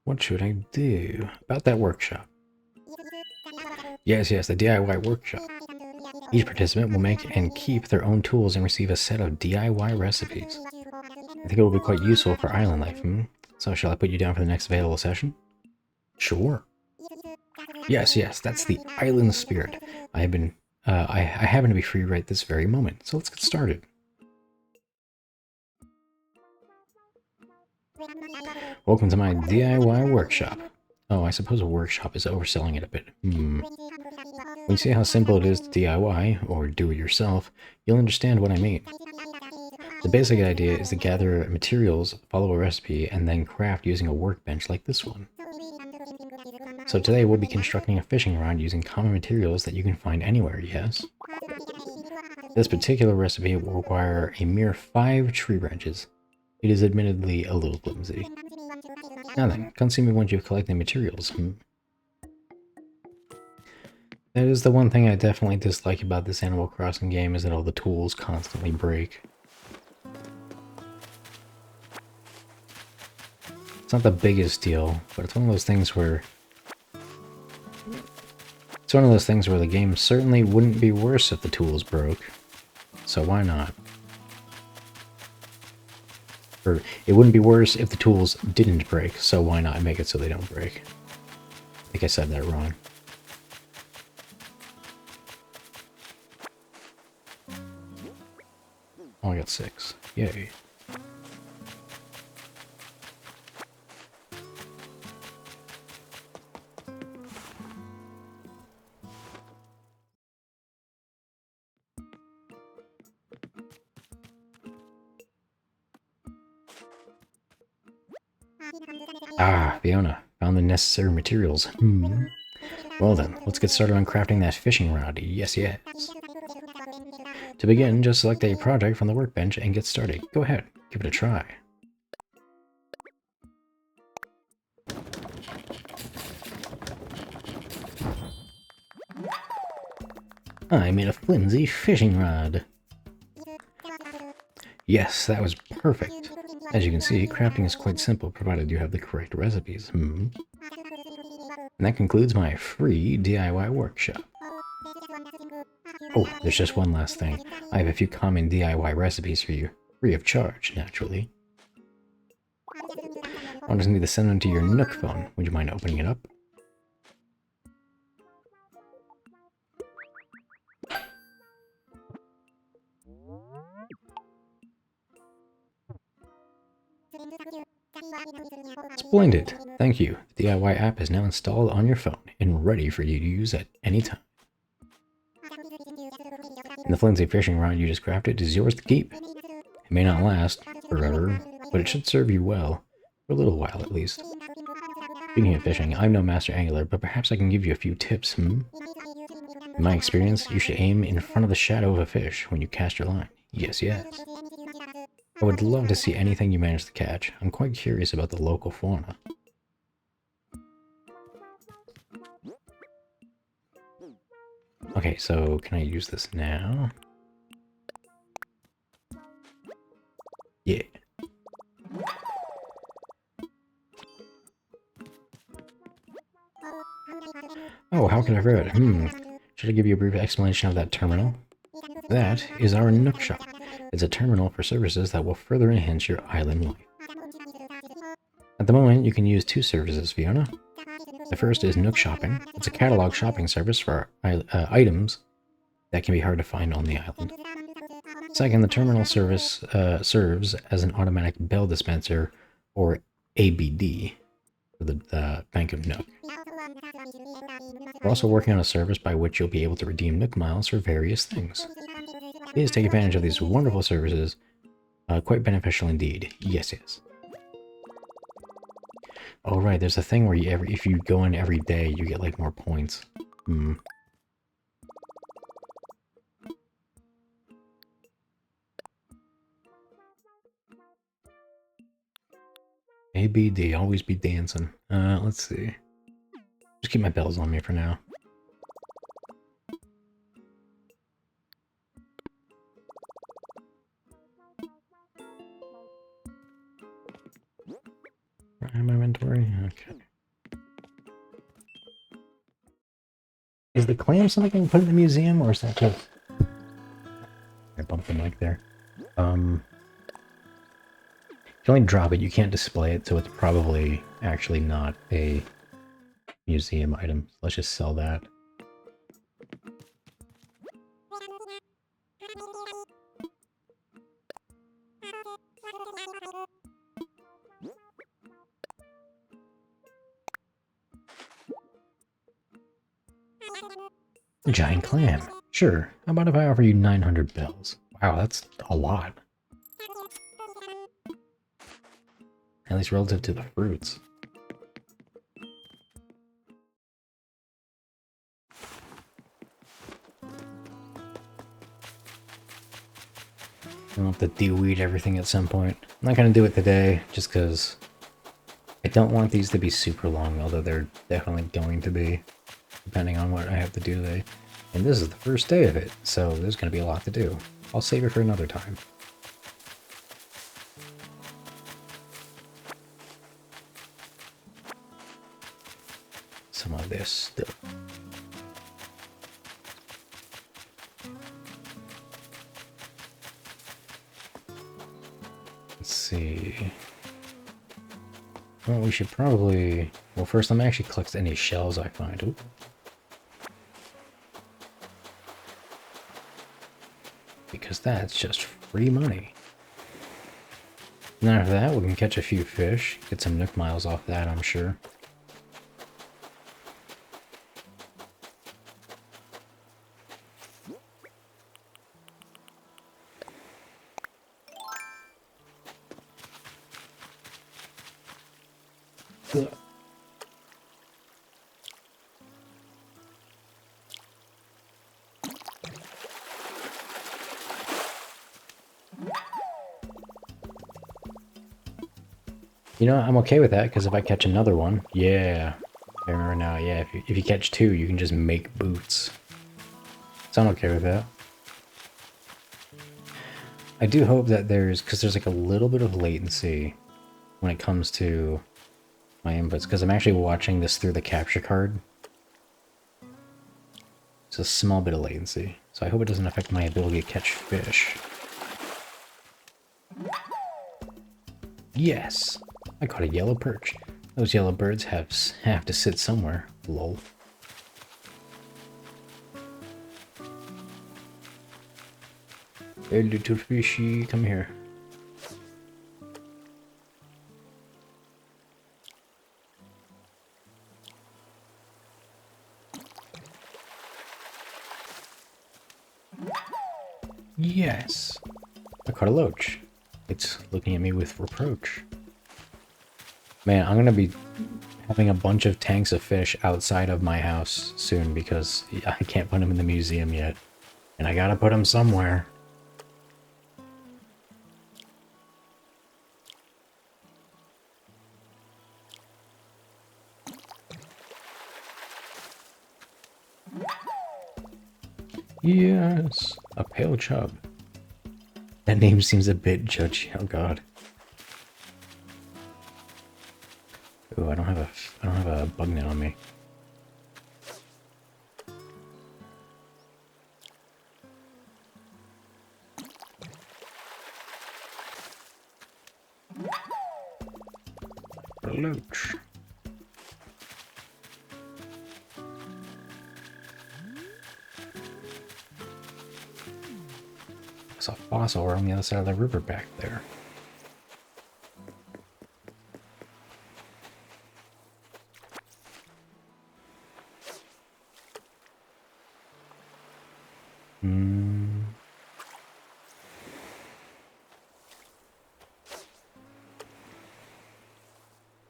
What should I do about that workshop? Yes, the DIY workshop. Each participant will make and keep their own tools and receive a set of DIY recipes. I think it will be quite useful for island life. So shall I put you down for the next available session? Sure. Yes, that's the island spirit. I happen to be free right this very moment, so let's get started. Welcome to my DIY workshop. Oh, I suppose a workshop is overselling it a bit. When you see how simple it is to DIY, or do it yourself, you'll understand what I mean. The basic idea is to gather materials, follow a recipe, and then craft using a workbench like this one. So today we'll be constructing a fishing rod using common materials that you can find anywhere, yes? This particular recipe will require a mere 5 tree branches. It is admittedly a little flimsy. Now then, come see me once you've collected materials. That is the one thing I definitely dislike about this Animal Crossing game, is that all the tools constantly break. It's not the biggest deal, but it's one of those things where... it's one of those things where the game certainly wouldn't be worse if the tools broke. So why not? Or, it wouldn't be worse if the tools didn't break, so why not make it so they don't break? I think I said that wrong. Oh, I got 6. Yay. Ah, Fiona, found the necessary materials. Well then, let's get started on crafting that fishing rod. Yes. To begin, just select a project from the workbench and get started. Go ahead, give it a try. I made a flimsy fishing rod. Yes, that was perfect. As you can see, crafting is quite simple, provided you have the correct recipes. And that concludes my free DIY workshop. Oh, there's just one last thing. I have a few common DIY recipes for you, free of charge, naturally. I'll just need to send them to your Nook phone. Would you mind opening it up? Splendid! Thank you. The DIY app is now installed on your phone and ready for you to use at any time. And the flimsy fishing rod you just crafted is yours to keep. It may not last forever, but it should serve you well, for a little while at least. Speaking of fishing, I'm no master angler, but perhaps I can give you a few tips, In my experience, you should aim in front of the shadow of a fish when you cast your line. Yes. I would love to see anything you manage to catch. I'm quite curious about the local fauna. Okay, so can I use this now? Yeah. I forgot. Should I give you a brief explanation of that terminal? That is our Nook Shop. It's a terminal for services that will further enhance your island life. At the moment, you can use two services, Fiona. The first is Nook Shopping. It's a catalog shopping service for items that can be hard to find on the island. Second, the terminal service serves as an automatic bell dispenser, or ABD, for the Bank of Nook. We're also working on a service by which you'll be able to redeem Nook Miles for various things. Please take advantage of these wonderful services. Quite beneficial indeed. Yes, yes. Oh, right, there's a thing where if you go in every day, you get, like, more points. ABD, always be dancing. Let's see. Just keep my bells on me for now. My inventory? Okay. Is the clam something I can put in the museum, or is that just... I bumped the mic there. You can only drop it, you can't display it, so it's probably actually not a museum item. Let's just sell that. Giant clam. Sure. How about if I offer you 900 bells? Wow, that's a lot. At least relative to the fruits. I'll have to de-weed everything at some point. I'm not going to do it today, just because I don't want these to be super long, although they're definitely going to be, depending on what I have to do today. And this is the first day of it, so there's going to be a lot to do. I'll save it for another time. Some of this stuff. Let's see. Well, we should probably... Well, first, let me actually collect any shells I find. Ooh. Because that's just free money. And then after that, we can catch a few fish. Get some Nook Miles off that, I'm sure. Ugh. You know, I'm okay with that, because if I catch another one, yeah. I remember now, yeah, if you catch two, you can just make boots. So I'm okay with that. I do hope that because there's like a little bit of latency when it comes to my inputs, because I'm actually watching this through the capture card. It's a small bit of latency, so I hope it doesn't affect my ability to catch fish. Yes! I caught a yellow perch. Those yellow birds have to sit somewhere. Lol. Hey, little fishy, come here. Yes! I caught a loach. It's looking at me with reproach. Man, I'm gonna be having a bunch of tanks of fish outside of my house soon because I can't put them in the museum yet. And I gotta put them somewhere. Yes! A pale chub. That name seems a bit judgy. Oh god. Ooh, I don't have a bug net on me. Loach. There's a fossil on the other side of the river back there.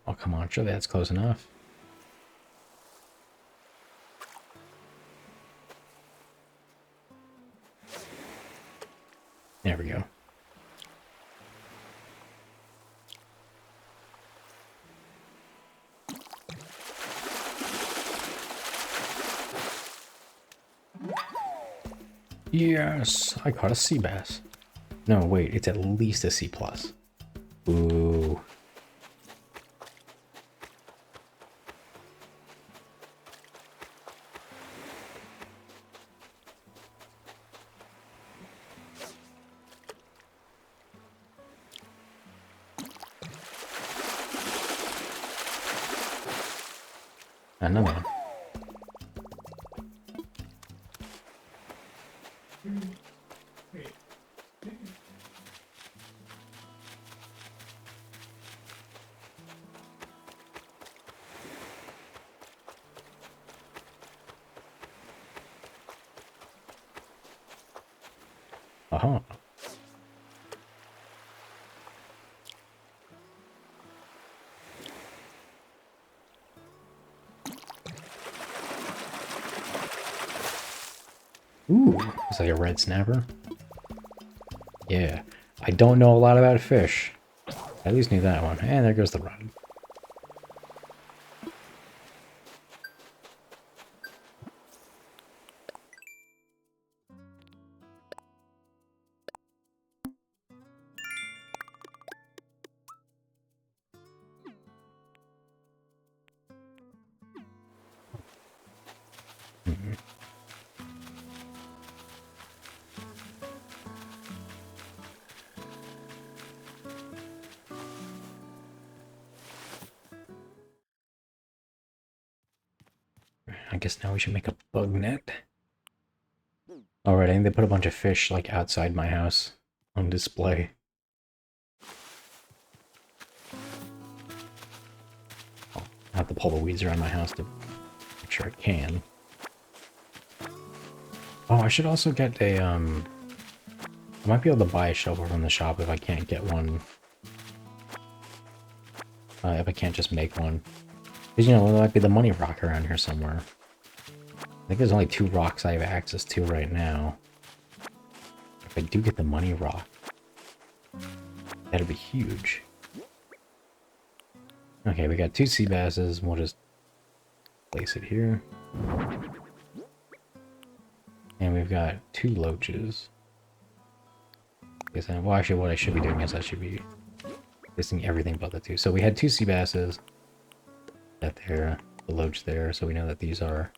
Oh, come on, surely that's close enough. There we go. Yes, I caught a sea bass. No, wait, it's at least a C+. Ooh. Another one. Aha. Ooh, it's like a red snapper. Yeah, I don't know a lot about fish. I at least knew that one. And there goes the rod. Mhm. I guess now we should make a bug net. Alright, I think they put a bunch of fish like outside my house on display. I have to pull the weeds around my house to make sure I can. Oh, I should also get a, I might be able to buy a shovel from the shop if I can't get one. If I can't just make one. Because, you know, there might be the money rock around here somewhere. I think there's only 2 rocks I have access to right now. If I do get the money rock, that'd be huge. Okay, we got 2 sea basses. We'll just place it here. And we've got 2 loaches. Well, actually, what I should be doing is I should be listing everything but the 2. So we had 2 sea basses. That there, the loach there, so we know that these are...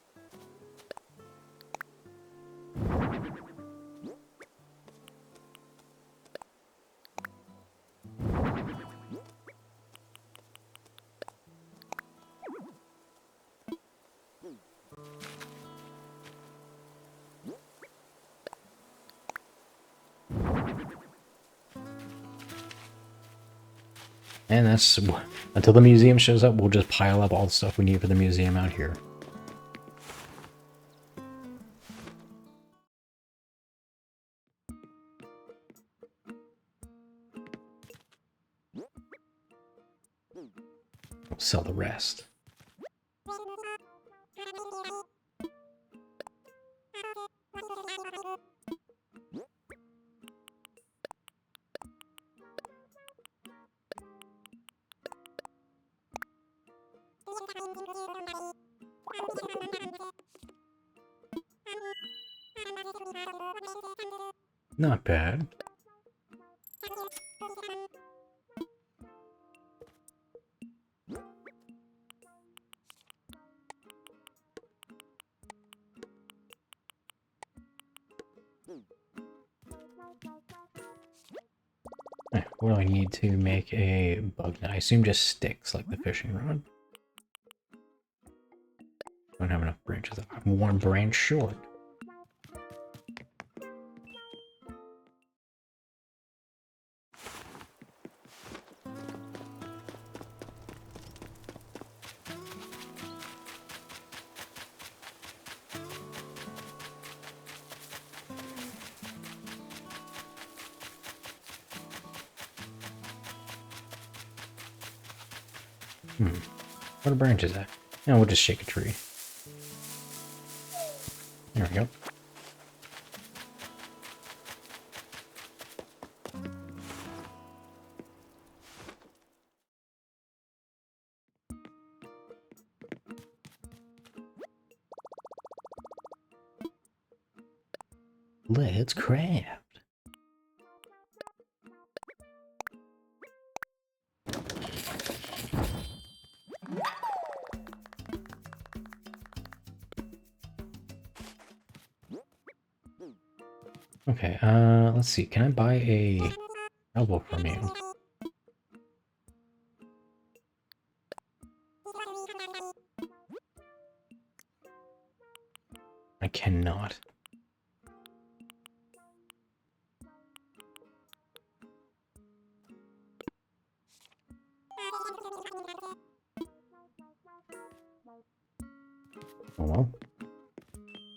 And that's... Until the museum shows up, we'll just pile up all the stuff we need for the museum out here. We'll sell the rest. Not bad. What do I need to make a bug net? I assume just sticks like the fishing rod. Don't have enough branches. I'm one branch short. Where are the branches at? No, we'll just shake a tree. There we go. Let's craft. Okay, let's see. Can I buy a elbow from you? I cannot. Oh well.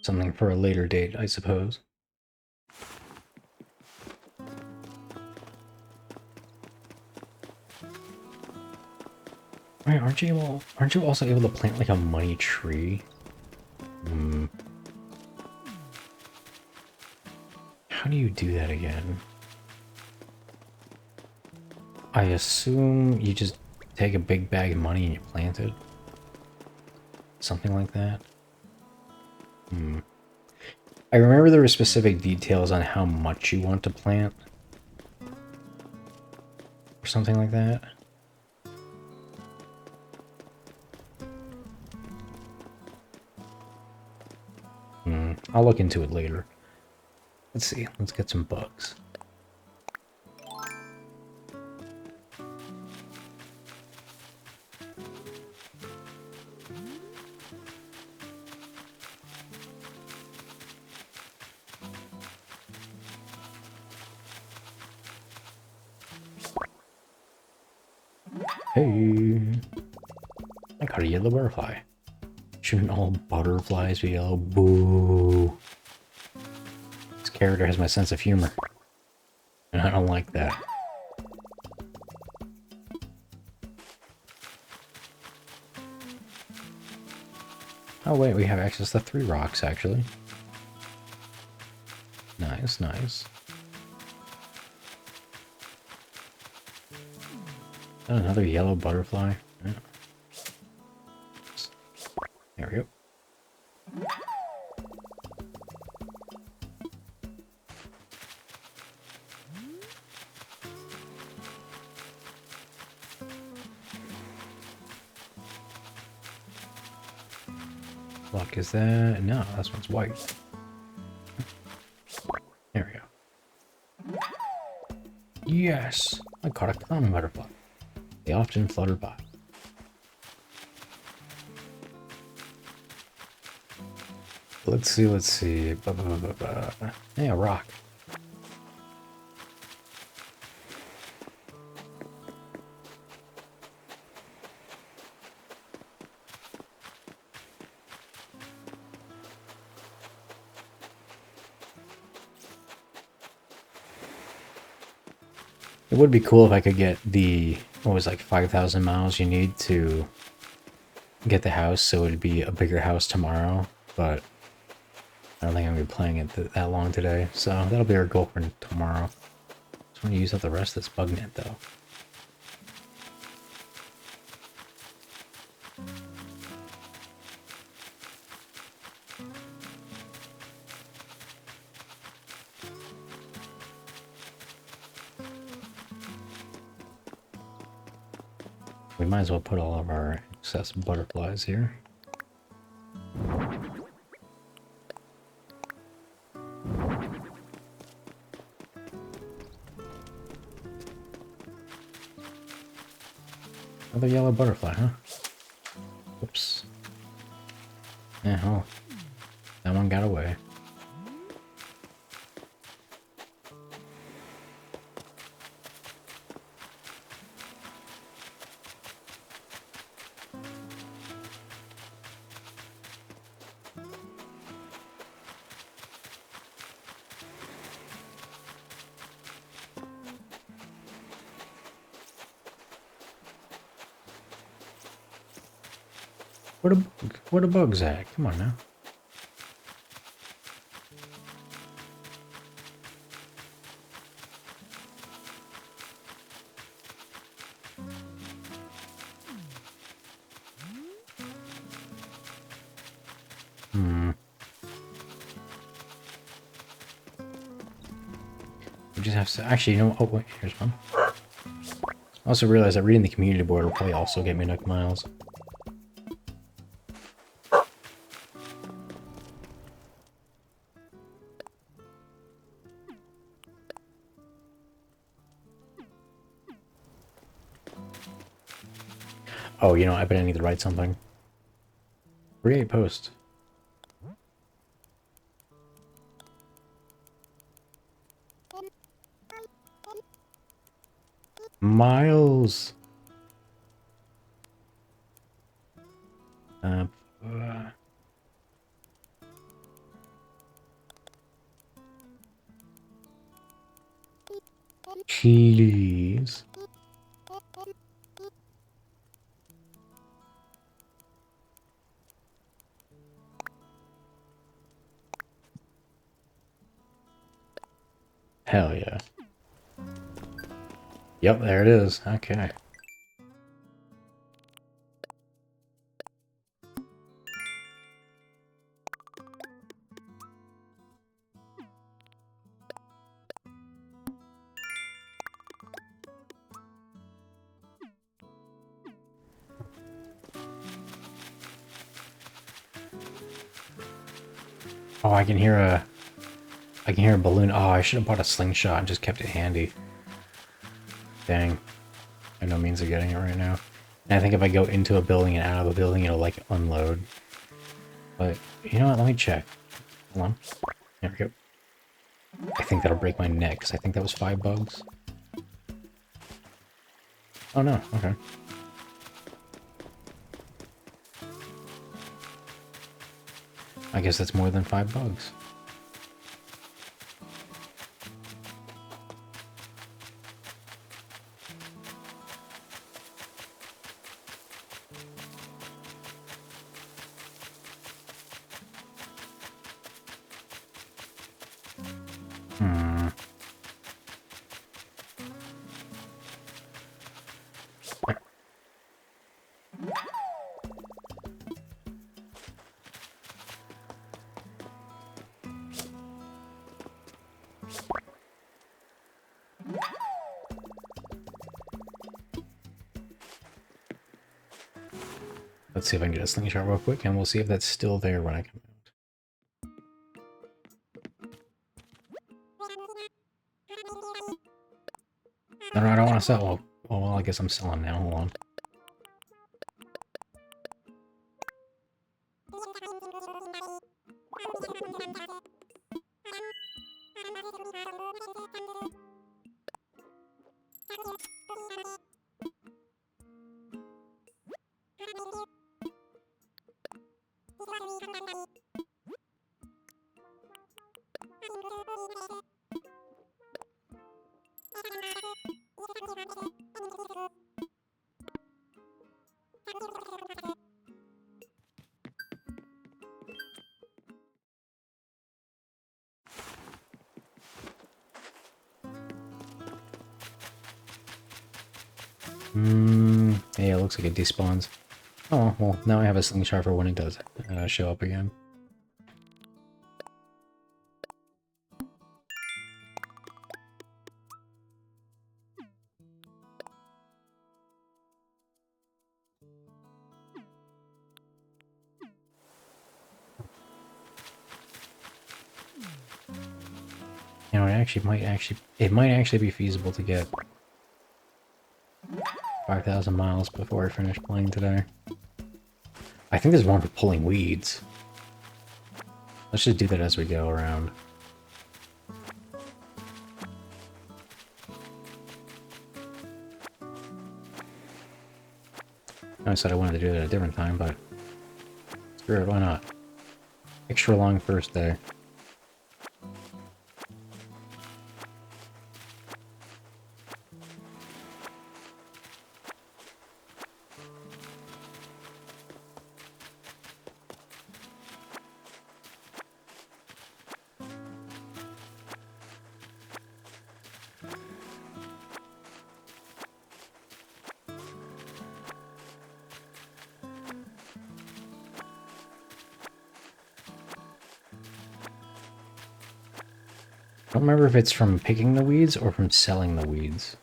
Something for a later date, I suppose. Right, aren't you also able to plant like a money tree? How do you do that again? I assume you just take a big bag of money and you plant it? Something like that? I remember there were specific details on how much you want to plant. Or something like that. I'll look into it later. Let's see. Let's get some bugs. Hey! I caught a yellow butterfly. Shouldn't all butterflies be yellow? Boo! This character has my sense of humor. And I don't like that. Oh wait, we have access to 3 rocks, actually. Nice, nice. Oh, another yellow butterfly. Yeah. There we go. Luck is that? No, this one's white. There we go. Yes! I caught a common butterfly. They often flutter by. Let's see, let's see. Yeah, rock. It would be cool if I could get the, what was like 5,000 miles you need to get the house, so it'd be a bigger house tomorrow, but I don't think I'm going to be playing it that long today, so that'll be our goal for tomorrow. Just want to use up the rest of this bug net, though. We might as well put all of our excess butterflies here. Another yellow butterfly, huh? Whoops. Yeah, oh. That one got away. Where the bugs at? Come on now. We just have to actually, you know. Oh wait, here's one. I also realized that reading the community board will probably also get me Nook Miles. Oh, you know, I bet I need to write something. Create post. Miles. Uh, please. Hell yeah. Yep, there it is. Okay. Oh, I can hear a balloon. Oh, I should have bought a slingshot and just kept it handy. Dang. I have no means of getting it right now. And I think if I go into a building and out of a building, it'll like unload. But you know what? Let me check. Hold on. There we go. I think that'll break my neck because I think that was 5 bugs. Oh no, okay. I guess that's more than 5 bugs. Let's see if I can get a slingshot real quick, and we'll see if that's still there when I come out. No, I don't want to sell. Oh, well, I guess I'm selling now. Hold on. Yeah, it looks like it despawns. Oh, well, now I have a slingshot for when it does show up again. You know, it might actually be feasible to get 5,000 miles before I finish playing today. I think there's one for pulling weeds. Let's just do that as we go around. I said I wanted to do it at a different time, but screw it, why not? Extra long first day. I don't remember if it's from picking the weeds or from selling the weeds.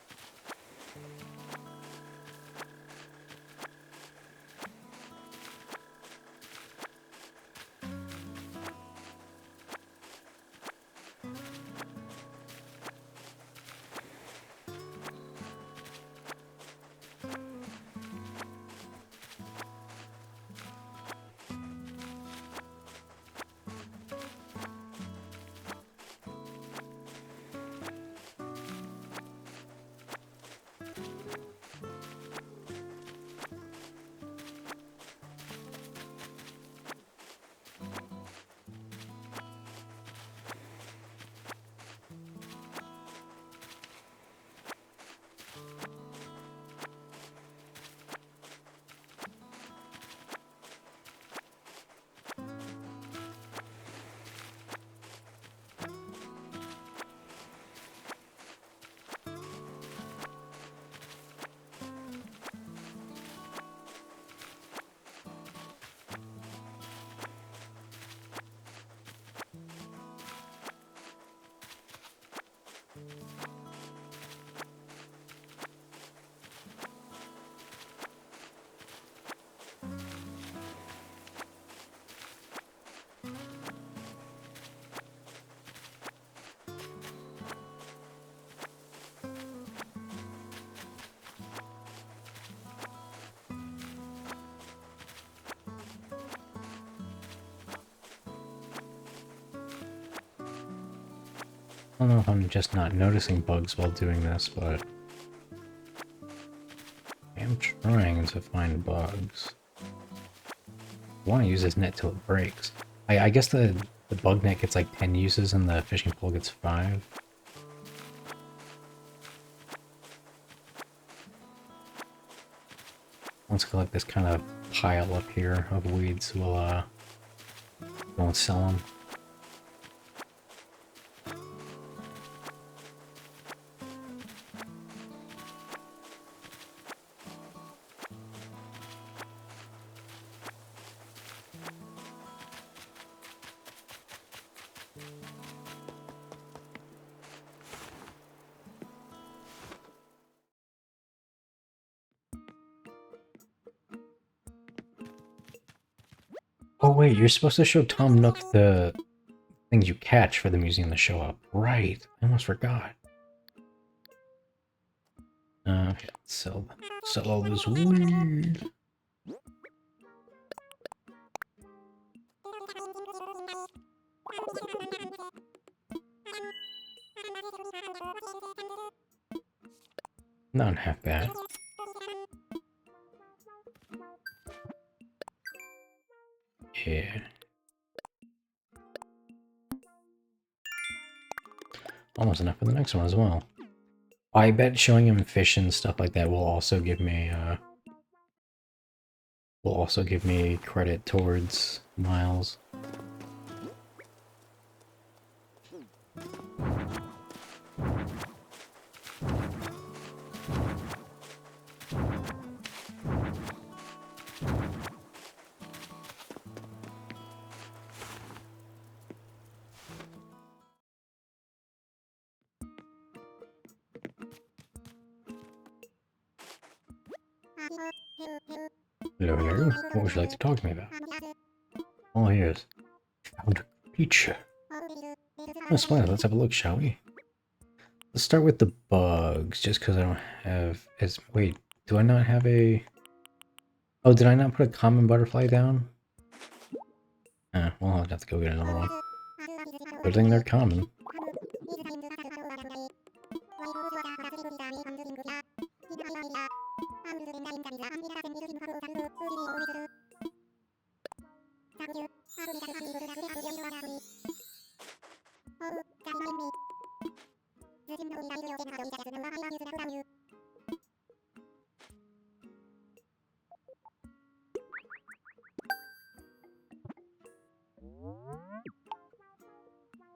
I don't know if I'm just not noticing bugs while doing this, but I am trying to find bugs. I want to use this net till it breaks. I guess the bug net gets like 10 uses and the fishing pole gets 5. Once I collect this kind of pile up here of weeds, we'll won't sell them. Oh wait, you're supposed to show Tom Nook the things you catch for the museum to show up. Right, I almost forgot. Okay, sell all this weed. Not half bad. Yeah. Almost enough for the next one as well. I bet showing him fish and stuff like that will also give me credit towards miles. Hello, hello. What would you like to talk to me about? Oh, here's found a creature. Oh, splendid. Let's have a look, shall we? Let's start with the bugs, just because I don't have as... Wait, Do I not have a... Oh, did I not put a common butterfly down? Well, I'll have to go get another one. Good thing they're common.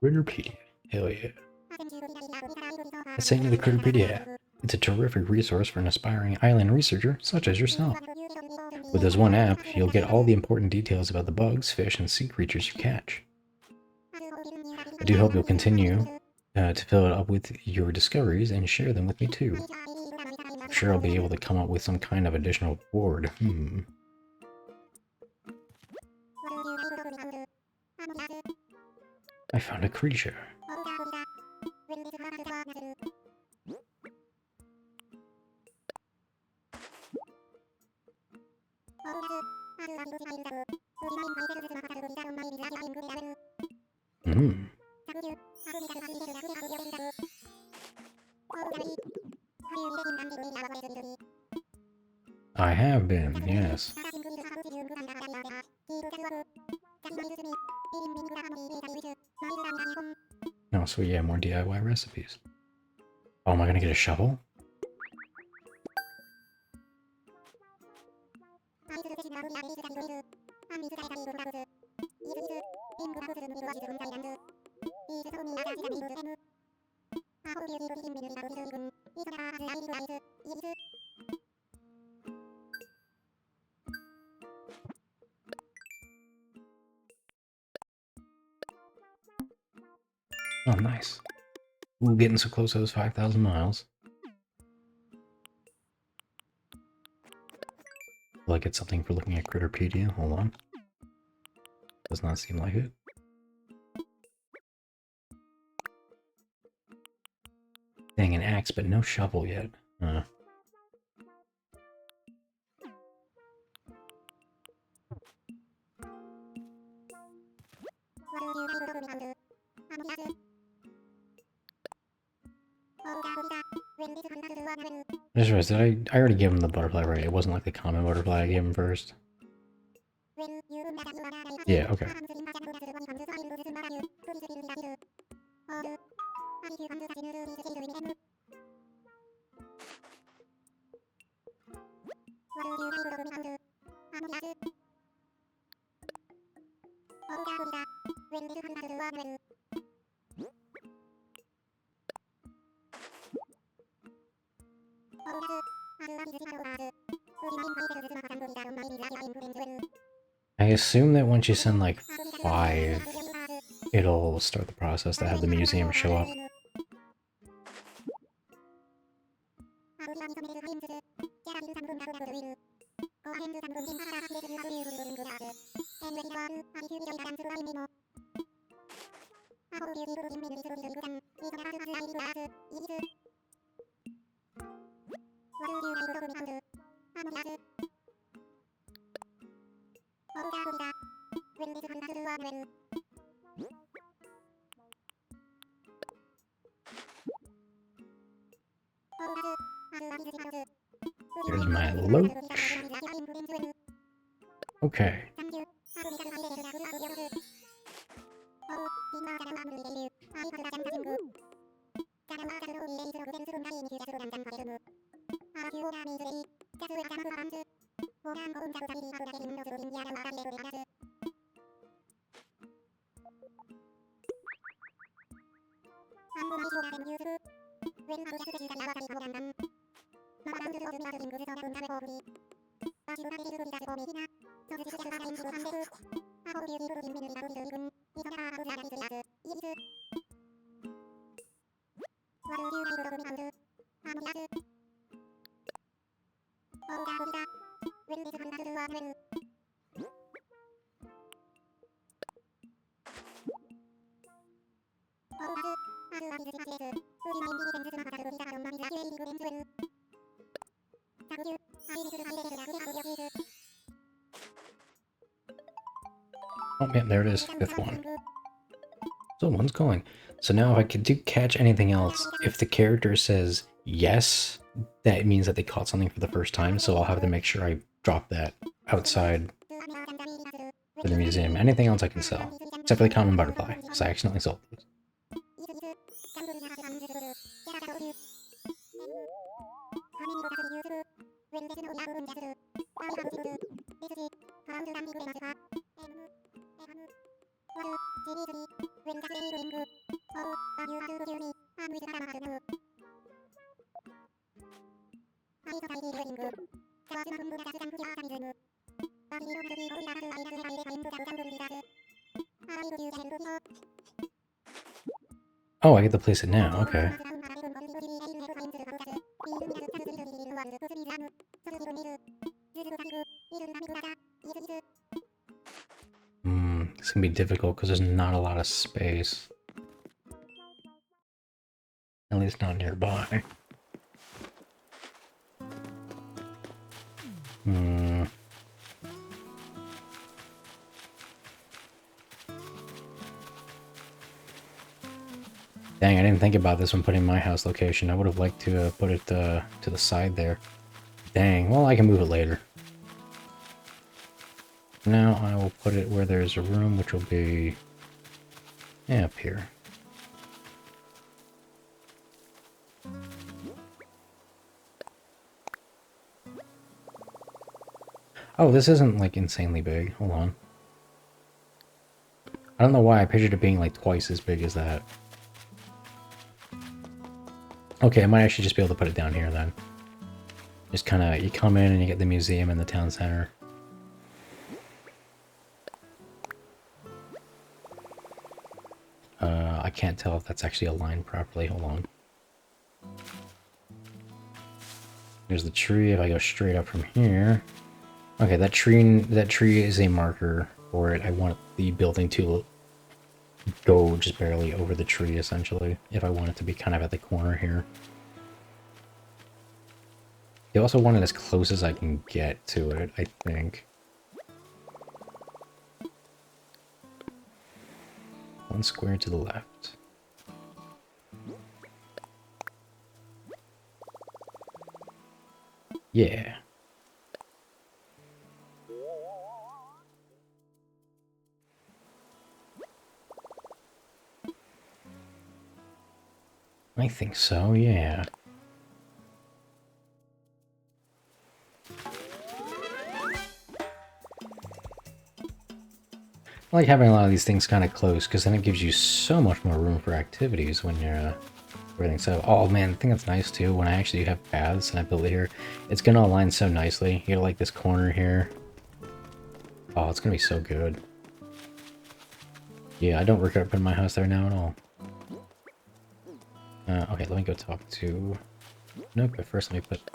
Critterpedia. Hell yeah. I sent you the Critterpedia. It's a terrific resource for an aspiring island researcher such as yourself. With this one app, you'll get all the important details about the bugs, fish, and sea creatures you catch. I do hope you'll continue to fill it up with your discoveries and share them with me too. I'm sure I'll be able to come up with some kind of additional reward. I found a creature. I have been, yes. Oh, so yeah, more DIY recipes. Oh, am I gonna get a shovel? Oh, nice. Ooh, getting so close to those 5,000 miles. Will I get something for looking at Critterpedia? Hold on. Does not seem like it. Dang, an axe, but no shovel yet. I just realized that I already gave him the butterfly, right? It wasn't like the common butterfly I gave him first. Yeah, okay. I assume that once you send like 5, it'll start the process to have the museum show up. Here's my loach. Okay. Oh man, there it is, 5th one. So one's going. So now if I could do catch anything else, if the character says yes, that means that they caught something for the first time, so I'll have to make sure I drop that outside for the museum. Anything else I can sell, except for the common butterfly, because I accidentally sold those. Oh, I get to place it now, okay. It's gonna be difficult because there's not a lot of space. At least not nearby. Dang, I didn't think about this when putting my house location. I would have liked to put it to the side there. Dang, well, I can move it later. Now I will put it where there's a room, which will be up here. Oh, this isn't like insanely big. Hold on. I don't know why I pictured it being like twice as big as that. Okay, I might actually just be able to put it down here then. Just kind of, you come in and you get the museum in the town center. I can't tell if that's actually aligned properly. Hold on. There's the tree. If I go straight up from here. Okay, that tree is a marker for it. I want the building to go just barely over the tree, essentially, if I want it to be kind of at the corner here. I also want it as close as I can get to it, I think. One square to the left. Yeah. I think so, yeah. I like having a lot of these things kind of close, because then it gives you so much more room for activities when you're everything. So, oh man, the thing that's nice too, when I actually have paths and I build it here, it's gonna align so nicely. You know, like this corner here. Oh, it's gonna be so good. Yeah, I don't regret putting my house there now at all. Okay, let me go talk to... Nope, but first let me put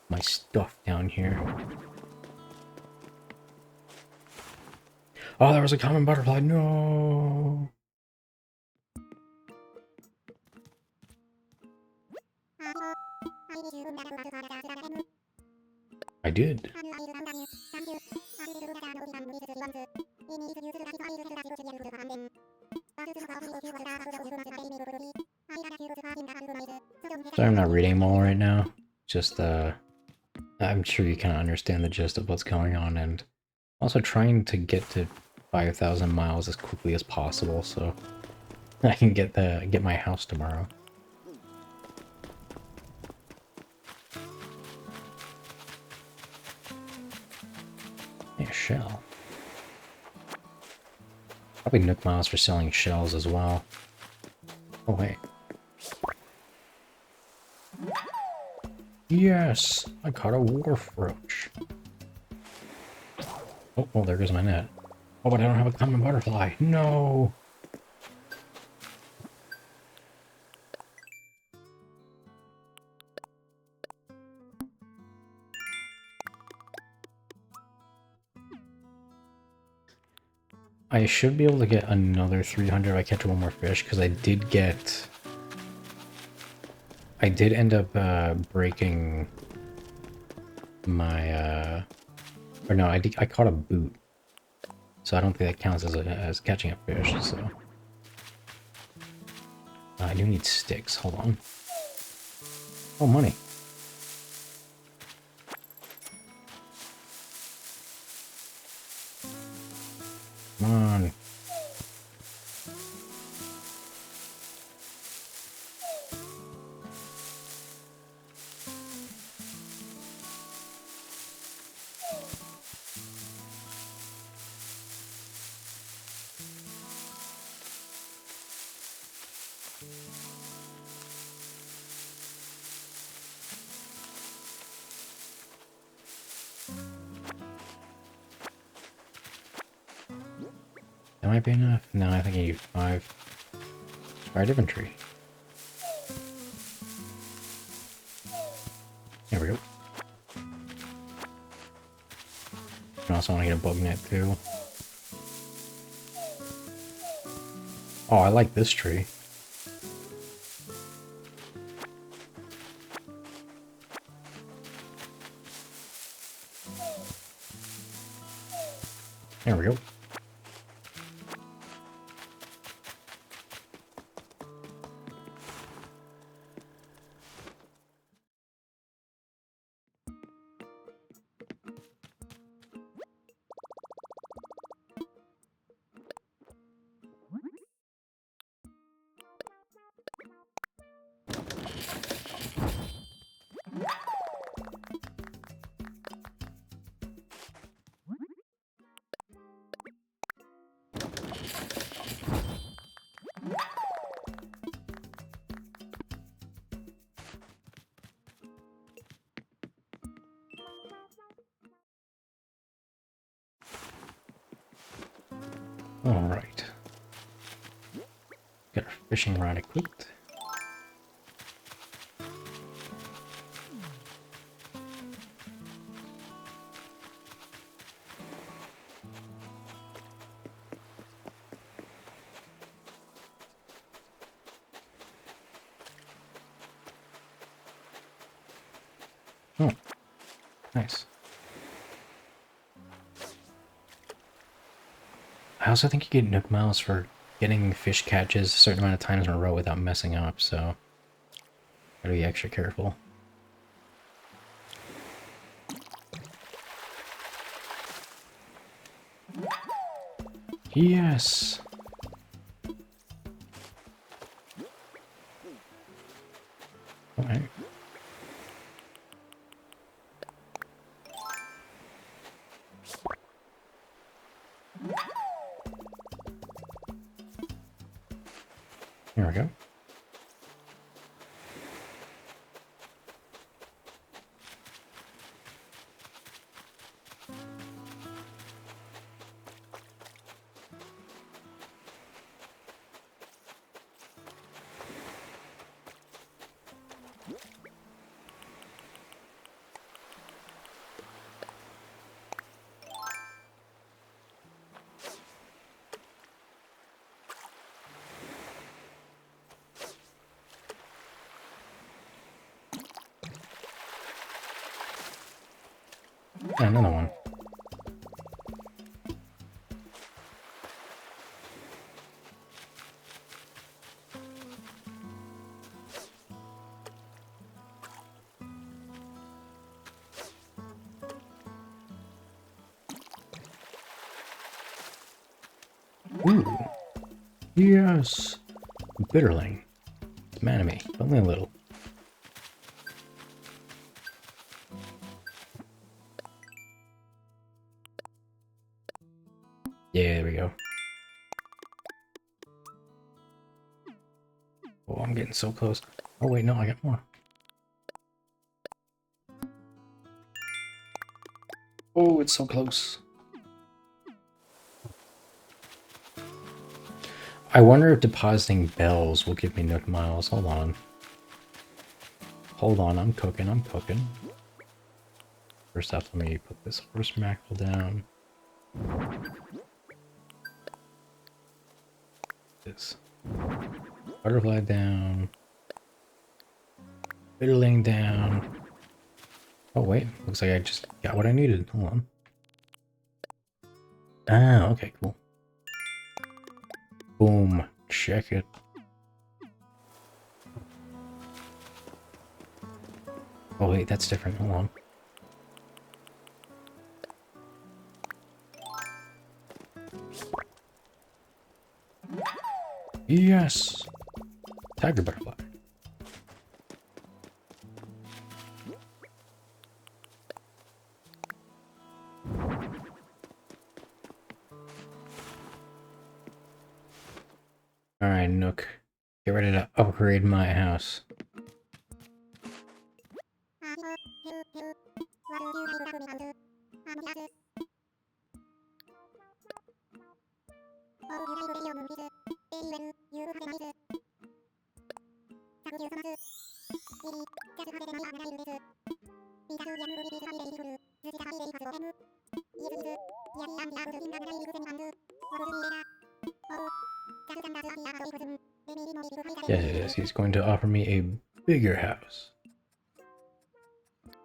my stuff down here. Oh, there was a common butterfly. No. I did. So I'm not reading them all right now. Just, I'm sure you kind of understand the gist of what's going on, and also trying to get to 5,000 miles as quickly as possible, so I can get my house tomorrow. Yeah, shell. Probably Nook Miles for selling shells as well. Oh wait. Yes! I caught a wharf roach. Oh, there goes my net. Oh, but I don't have a common butterfly. No! I should be able to get another 300 if I catch one more fish, because I did end up breaking my, or no, I caught a boot. So I don't think that counts as catching a fish, so. I do need sticks, hold on. Oh, money. Come on. That might be enough. No, I think I need 5. Try a different tree. There we go. I also want to get a bug net too. Oh, I like this tree. There we go. Alright. Got our fishing rod equipped. Oh, nice. I also think you get Nook Miles for getting fish catches a certain amount of times in a row without messing up, so gotta be extra careful. Yes! Alright. Here we go. And another one. Ooh. Yes! Bitterling. It's mad at me. Only a little. Yeah, there we go. Oh, I'm getting so close. Oh wait, no, I got more. Oh, it's so close. I wonder if depositing bells will give me Nook Miles. Hold on. Hold on, I'm cooking, I'm cooking. First off, let me put this horse mackerel down. This butterfly down. Bitterling down. Oh wait, looks like I just got what I needed. Hold on. Ah, okay, cool. Boom. Check it. Oh wait, that's different. Hold on. Yes! Tiger butterfly. Alright, Nook. Get ready to upgrade my house. Yes, he's going to offer me a bigger house.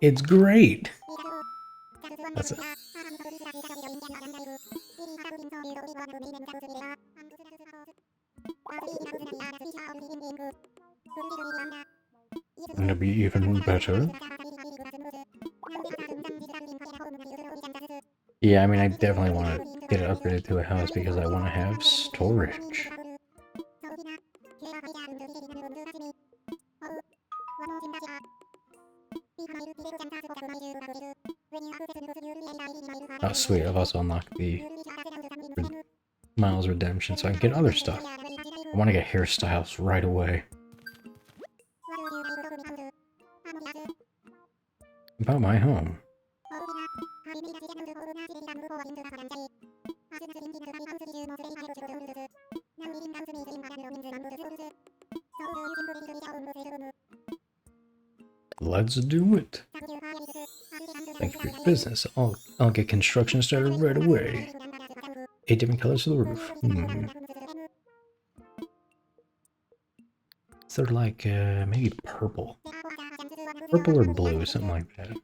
It's great! That's it. Gonna be even better. Yeah, I mean, I definitely want to get it upgraded to a house because I want to have storage. Oh, sweet. I've also unlocked the Miles Redemption so I can get other stuff. I want to get hairstyles right away. About my home. Let's do it. Thank you for your business. I'll get construction started right away. 8 different colors for the roof. Sort of like maybe purple. Purple or blue, something like that.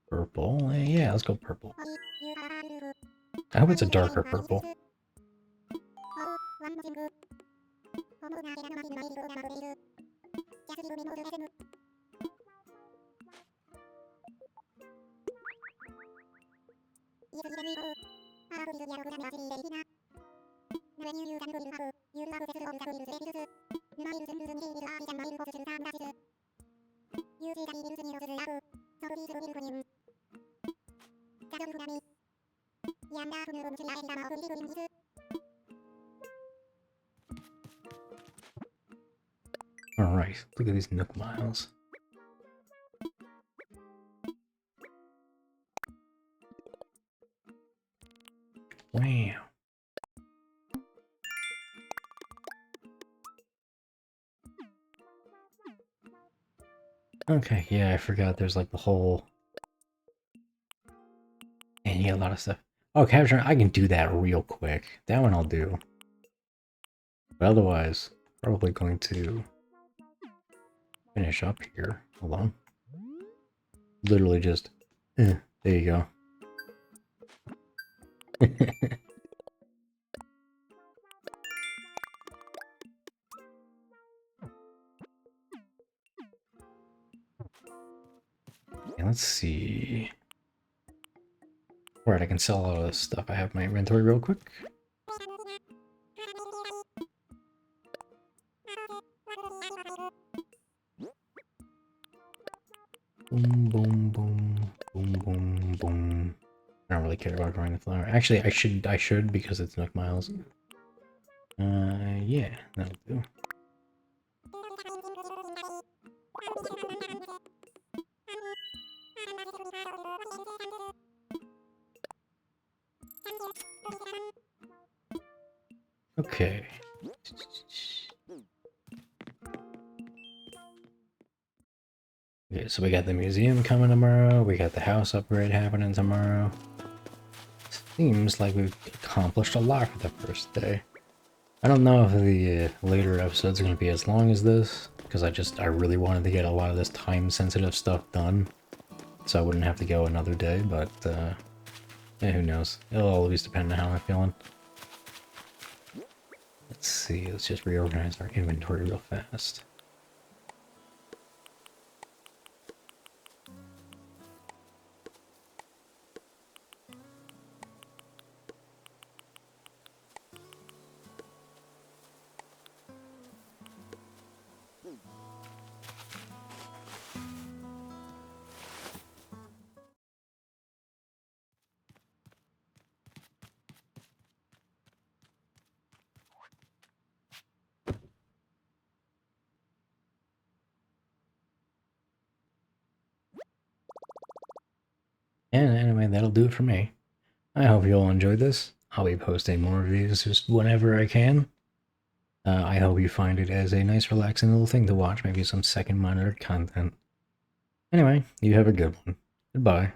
Purple? Yeah, let's go purple. I hope it's a darker purple. Alright, look at these Nook Miles. Wow. Okay, yeah, I forgot there's like the whole... And you get a lot of stuff. Oh, capture, I can do that real quick. That one I'll do. But otherwise, probably going to finish up here. Hold on. Literally just... there you go. Okay, let's see. Alright, I can sell all of this stuff I have in my inventory real quick. Boom, boom, boom, boom, boom, boom. I don't really care about growing the flower. Actually, I should because it's Nook Miles. Yeah, that'll do. Okay. Okay, so we got the museum coming tomorrow. We got the house upgrade happening tomorrow. Seems like we've accomplished a lot for the first day. I don't know if the later episodes are going to be as long as this, because I really wanted to get a lot of this time-sensitive stuff done, so I wouldn't have to go another day, but, yeah, who knows. It'll always depend on how I'm feeling. Let's see, let's just reorganize our inventory real fast. And anyway, that'll do it for me. I hope you all enjoyed this. I'll be posting more reviews just whenever I can. I hope you find it as a nice, relaxing little thing to watch, maybe some second monitor content. Anyway, you have a good one. Goodbye.